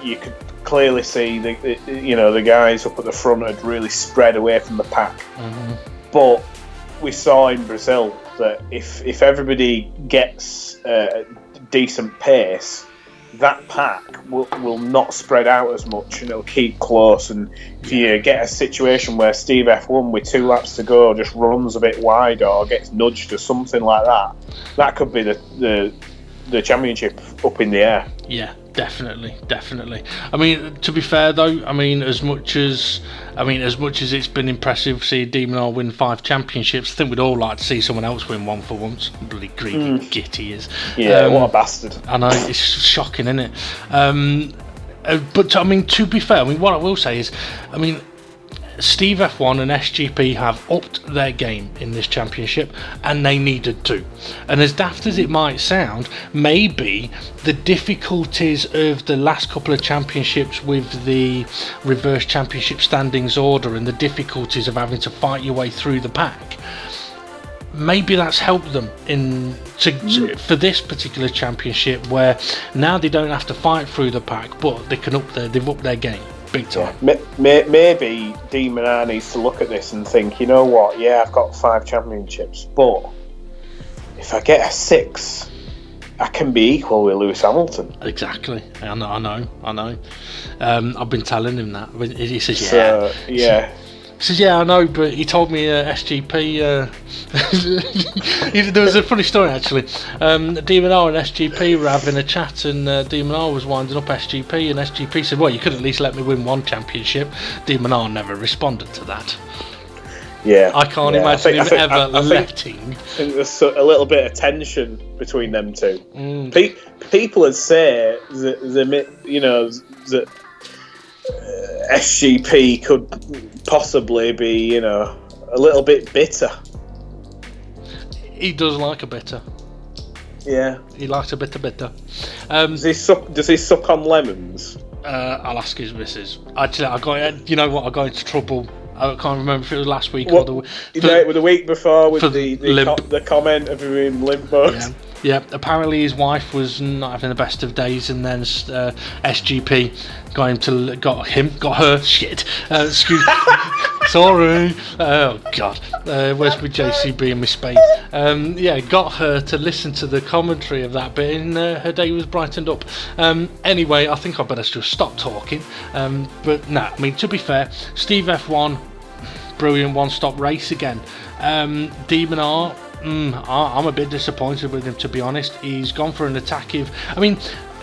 [SPEAKER 2] you could clearly see the guys up at the front had really spread away from the pack. But we saw in Brazil that if everybody gets a decent pace, that pack will not spread out as much and it'll keep close. And if you get a situation where Steve F1 with 2 laps to go just runs a bit wide or gets nudged or something like that, that could be the championship up in the air.
[SPEAKER 1] Yeah, definitely. I mean, to be fair though, as much as it's been impressive seeing Demon R win 5 championships, I think we'd all like to see someone else win one for once. Bloody greedy git he is.
[SPEAKER 2] Yeah, what a bastard.
[SPEAKER 1] I know, it's shocking, isn't it? But to be fair, what I will say is, Steve F1 and SGP have upped their game in this championship, and they needed to. And as daft as it might sound, maybe the difficulties of the last couple of championships with the reverse championship standings order and the difficulties of having to fight your way through the pack, maybe that's helped them for this particular championship, where now they don't have to fight through the pack, but they've upped their game. Big time.
[SPEAKER 2] Maybe Demon R needs to look at this and think, you know what, I've got 5 championships, but if I get a 6, I can be equal with Lewis Hamilton.
[SPEAKER 1] Exactly. I know. I've been telling him that. He says, He says, I know, but he told me SGP... there was a funny story, actually. Demon R and SGP were having a chat, and Demon R was winding up SGP, and SGP said, well, you could at least let me win 1 championship. Demon R never responded to that.
[SPEAKER 2] Yeah.
[SPEAKER 1] I can't imagine him ever letting...
[SPEAKER 2] I think there's a little bit of tension between them two. People would say that SGP could possibly be, a little bit bitter.
[SPEAKER 1] He does like a bitter.
[SPEAKER 2] Yeah.
[SPEAKER 1] He likes a bit of bitter.
[SPEAKER 2] Does he suck on lemons?
[SPEAKER 1] I'll ask his missus. Actually, I got into trouble. I can't remember if it was last week or
[SPEAKER 2] the week before with the comment of him limp mode.
[SPEAKER 1] Yeah, apparently his wife was not having the best of days, and then SGP got her shit. Excuse me. Sorry. Oh God. Where's my JCB and my spade? Got her to listen to the commentary of that bit, and her day was brightened up. Anyway, I think I better just stop talking. But no, to be fair, Steve F1, brilliant one-stop race again. Demon R. I'm a bit disappointed with him, to be honest. He's gone for an attackive.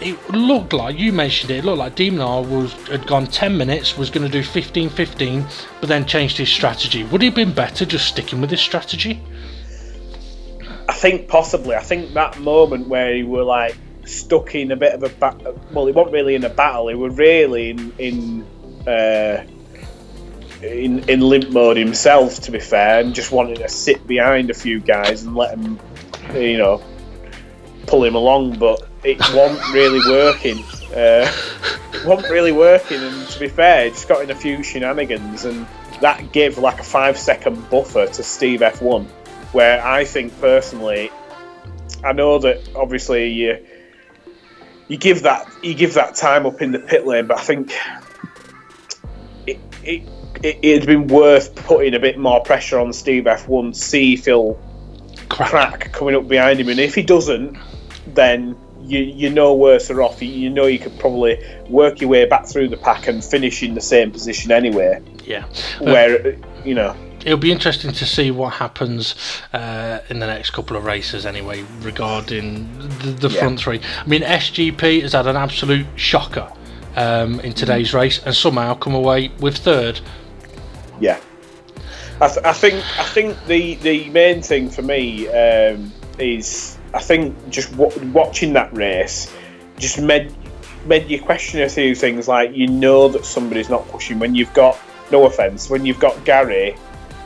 [SPEAKER 1] It looked like, you mentioned it, like Demon R had gone 10 minutes, was going to do 15-15, but then changed his strategy. Would it have been better just sticking with his strategy?
[SPEAKER 2] I think possibly. I think that moment where he were stuck in a bit of a battle. Well, he wasn't really in a battle. He were really in in limp mode himself, to be fair, and just wanting to sit behind a few guys and let them, pull him along. But it wasn't really working. And to be fair, just got in a few shenanigans, and that gave like a 5-second buffer to Steve F1, where I think personally, I know that obviously you give that time up in the pit lane, but I think it'd been worth putting a bit more pressure on Steve F1, see if he'll crack coming up behind him, and if he doesn't, then you're no worse off. You could probably work your way back through the pack and finish in the same position anyway.
[SPEAKER 1] Yeah.
[SPEAKER 2] Where,
[SPEAKER 1] It'll be interesting to see what happens in the next couple of races anyway, regarding the front three. I mean, SGP has had an absolute shocker in today's race and somehow come away with third.
[SPEAKER 2] Yeah. I think the main thing for me is, I think just watching that race just made you question a few things, like that somebody's not pushing when you've got, no offence, when you've got Gary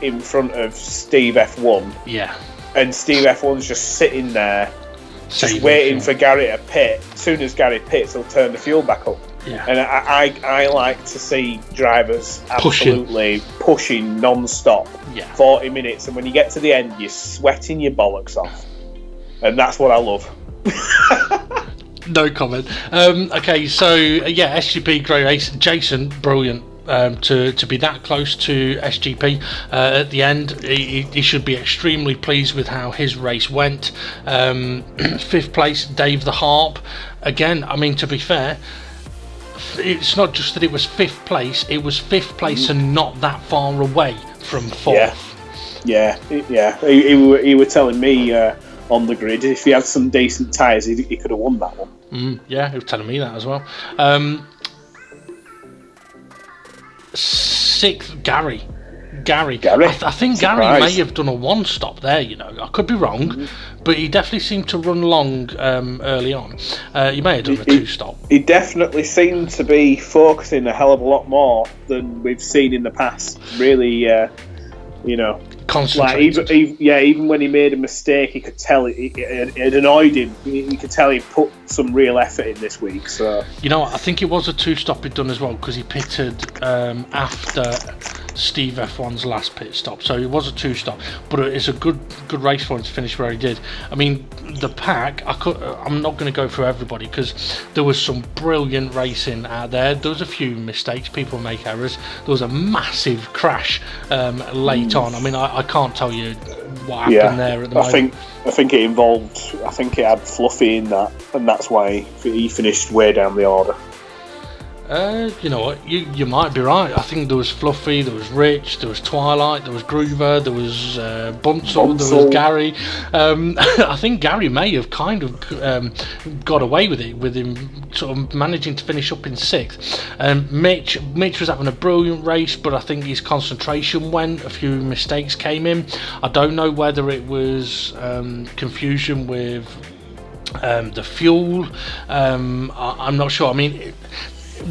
[SPEAKER 2] in front of Steve F1.
[SPEAKER 1] Yeah. And
[SPEAKER 2] Steve F1's just sitting there, just waiting for Gary to pit. As soon as Gary pits, he'll turn the fuel back up.
[SPEAKER 1] Yeah.
[SPEAKER 2] And I like to see drivers absolutely pushing non-stop, 40 minutes, and when you get to the end, you're sweating your bollocks off. And that's what I love.
[SPEAKER 1] No comment. Okay, so SGP great race. Jason, brilliant. To be that close to SGP at the end, he should be extremely pleased with how his race went. 5th place, Dave the Harp. Again, I mean, to be fair, it's not just that it was 5th place, it was 5th place and not that far away from 4th.
[SPEAKER 2] Yeah. He were telling me on the grid, if he had some decent tyres, he could have won that one.
[SPEAKER 1] Yeah, he was telling me that as well. 6th, Gary. I think Gary may have done a 1-stop there, I could be wrong, but he definitely seemed to run long early on. He may have done a 2-stop.
[SPEAKER 2] He definitely seemed to be focusing a hell of a lot more than we've seen in the past. Really,
[SPEAKER 1] concentrated.
[SPEAKER 2] Even when he made a mistake, he could tell it annoyed him. You could tell he put some real effort in this week. So
[SPEAKER 1] I think it was a 2-stop he'd done as well, because he pitted after Steve F1's last pit stop, so it was a 2-stop, but it's a good race for him to finish where he did. I mean, the pack, I'm not going to go through everybody because there was some brilliant racing out there. There was a few mistakes, people make errors. There was a massive crash late on. I mean, I can't tell you what happened there at the moment.
[SPEAKER 2] I think it had Fluffy in that, and that's why he finished way down the order.
[SPEAKER 1] You know what, you might be right. I think there was Fluffy, there was Rich, there was Twilight, there was Groover, there was Bunsel, there was Gary. I think Gary may have kind of got away with it, with him sort of managing to finish up in 6th. Mitch was having a brilliant race, but I think his concentration went, a few mistakes came in. I don't know whether it was confusion with the fuel. I'm not sure. I mean,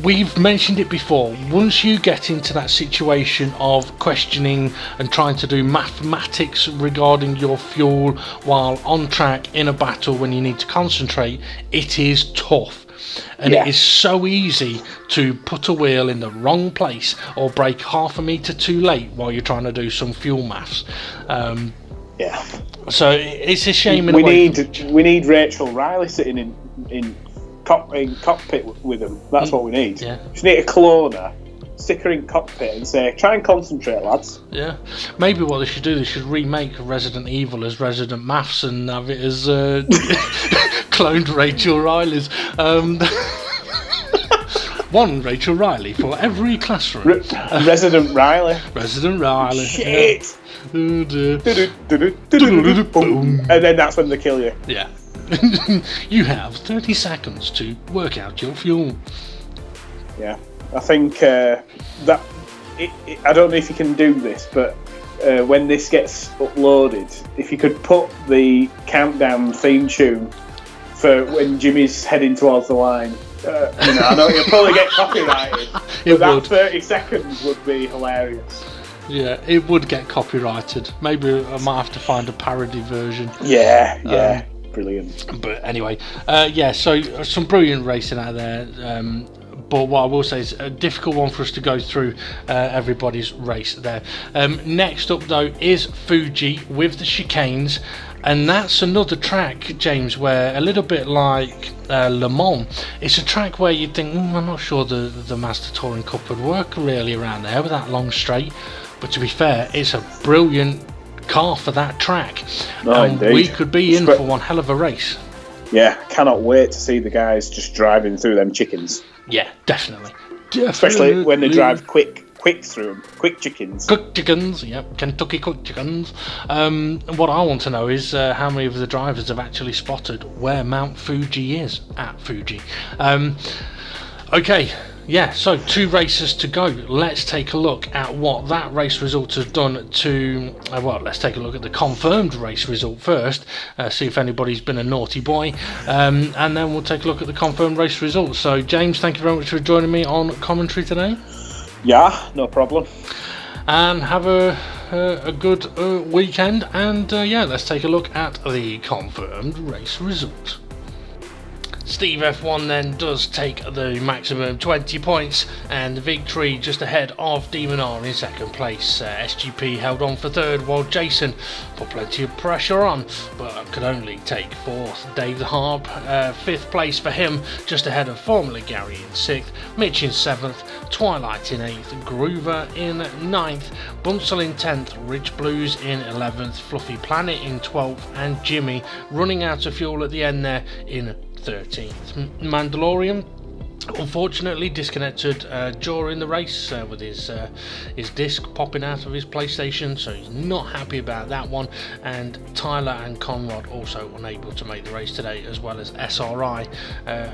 [SPEAKER 1] we've mentioned it before. Once you get into that situation of questioning and trying to do mathematics regarding your fuel while on track in a battle when you need to concentrate, it is tough. And it is so easy to put a wheel in the wrong place or brake half a metre too late while you're trying to do some fuel maths. So it's a shame.
[SPEAKER 2] We need Rachel Riley sitting in cockpit with them. That's what we need. Just need a cloner, stick her in cockpit and say, try and concentrate, lads.
[SPEAKER 1] Yeah, maybe what they should do, they should remake Resident Evil as Resident Maths and have it as cloned Rachel Riley's. One Rachel Riley for every classroom.
[SPEAKER 2] Resident Riley.
[SPEAKER 1] Resident Riley.
[SPEAKER 2] Shit.
[SPEAKER 1] Yeah.
[SPEAKER 2] And then that's when they kill you.
[SPEAKER 1] Yeah. You have 30 seconds to work out your fuel.
[SPEAKER 2] Yeah, I think that I don't know if you can do this, but when this gets uploaded, if you could put the countdown theme tune for when Jimmy's heading towards the line, I know you'll probably get copyrighted.
[SPEAKER 1] It
[SPEAKER 2] but
[SPEAKER 1] would.
[SPEAKER 2] that 30 seconds would be hilarious.
[SPEAKER 1] Yeah, it would get copyrighted. Maybe I might have to find a parody version.
[SPEAKER 2] Yeah, brilliant.
[SPEAKER 1] But anyway, so some brilliant racing out there. But what I will say is a difficult one for us to go through everybody's race there. Next up, though, is Fuji with the chicanes. And that's another track, James, where a little bit like Le Mans, it's a track where you'd think, I'm not sure the Mazda Touring Cup would work really around there with that long straight. But to be fair, it's a brilliant car for that track.
[SPEAKER 2] Indeed.
[SPEAKER 1] We could be in for one hell of a race.
[SPEAKER 2] Yeah, cannot wait to see the guys just driving through them chickens.
[SPEAKER 1] Yeah, definitely.
[SPEAKER 2] Especially when they drive quick through them. Quick chickens.
[SPEAKER 1] Quick chickens, yep, Kentucky quick chickens. What I want to know is how many of the drivers have actually spotted where Mount Fuji is at Fuji. Okay. Yeah, so 2 races to go. Let's take a look at what that race result has done to... let's take a look at the confirmed race result first, see if anybody's been a naughty boy, and then we'll take a look at the confirmed race result. So, James, thank you very much for joining me on commentary today.
[SPEAKER 2] Yeah, no problem.
[SPEAKER 1] And have a good weekend, and let's take a look at the confirmed race result. Steve F1 then does take the maximum 20 points and the victory just ahead of Demon R in second place. SGP held on for third while Jason put plenty of pressure on but could only take fourth. Dave the Harp, fifth place for him, just ahead of Formula Gary in sixth, Mitch in seventh, Twilight in eighth, Groover in ninth, Bunsel in 10th, Rich Blues in 11th, Fluffy Planet in 12th, and Jimmy running out of fuel at the end there in 13th. Mandalorian unfortunately disconnected during the race with his disc popping out of his PlayStation, so he's not happy about that one. And Tyler and Conrad also unable to make the race today, as well as SRI,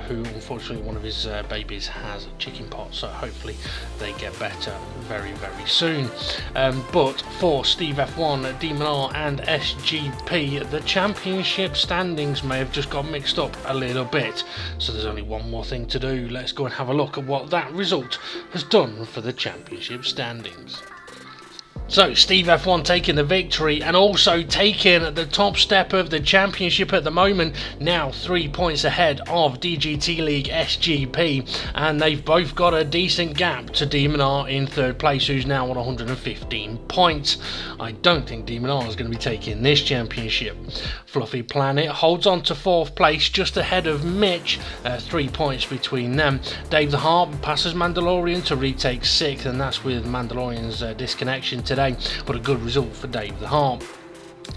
[SPEAKER 1] who unfortunately one of his babies has chicken pox, so hopefully they get better very soon. But for Steve F1, Demon R and SGP, the championship standings may have just got mixed up a little bit, so there's only one more thing to do. Let's go and have a look at what that result has done for the championship standings. So Steve F1 taking the victory and also taking the top step of the championship at the moment, now 3 points ahead of DGT League SGP, and they've both got a decent gap to Demon R in third place, who's now on 115 points. I don't think Demon R is going to be taking this championship. Fluffy Planet holds on to fourth place, just ahead of Mitch, 3 points between them. Dave the Harp passes Mandalorian to retake sixth, and that's with Mandalorian's disconnection today, but a good result for Dave the Harp.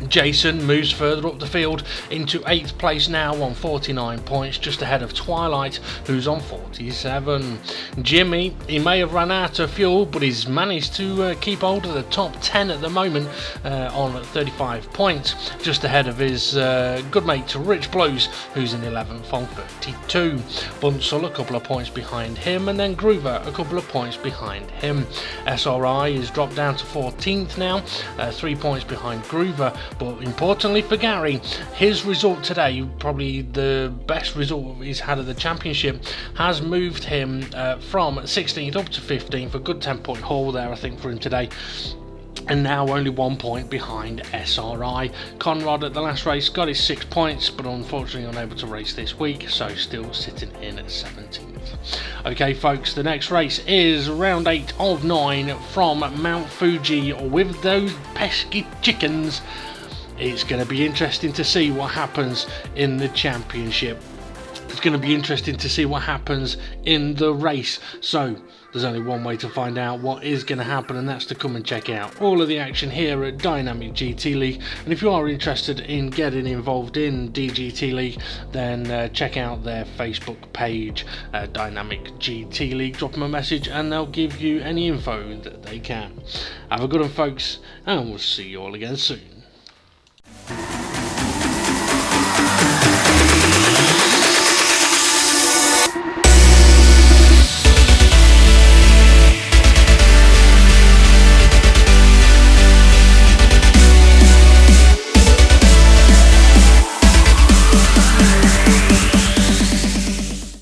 [SPEAKER 1] Jason moves further up the field into 8th place now on 49 points, just ahead of Twilight, who's on 47. Jimmy, he may have run out of fuel, but he's managed to keep hold of the top 10 at the moment on 35 points, just ahead of his good mate Rich Blues, who's in 11th on 32. Bunsel a couple of points behind him, and then Groover a couple of points behind him. SRI is dropped down to 14th now, 3 points behind Groover. But importantly for Gary, his result today, probably the best result he's had of the championship, has moved him from 16th up to 15th. A good 10-point haul there, I think, for him today. And now only 1 point behind SRI. Conrad at the last race got his 6 points, but unfortunately unable to race this week, so still sitting in at 17th. Okay folks, the next race is round 8 of 9 from Mount Fuji with those pesky chickens. It's going to be interesting to see what happens in the championship. It's going to be interesting to see what happens in the race. So there's only one way to find out what is going to happen, and that's to come and check out all of the action here at Dynamic GT League. And if you are interested in getting involved in DGT League, then check out their Facebook page, Dynamic GT League. Drop them a message and they'll give you any info that they can. Have a good one folks, and we'll see you all again soon.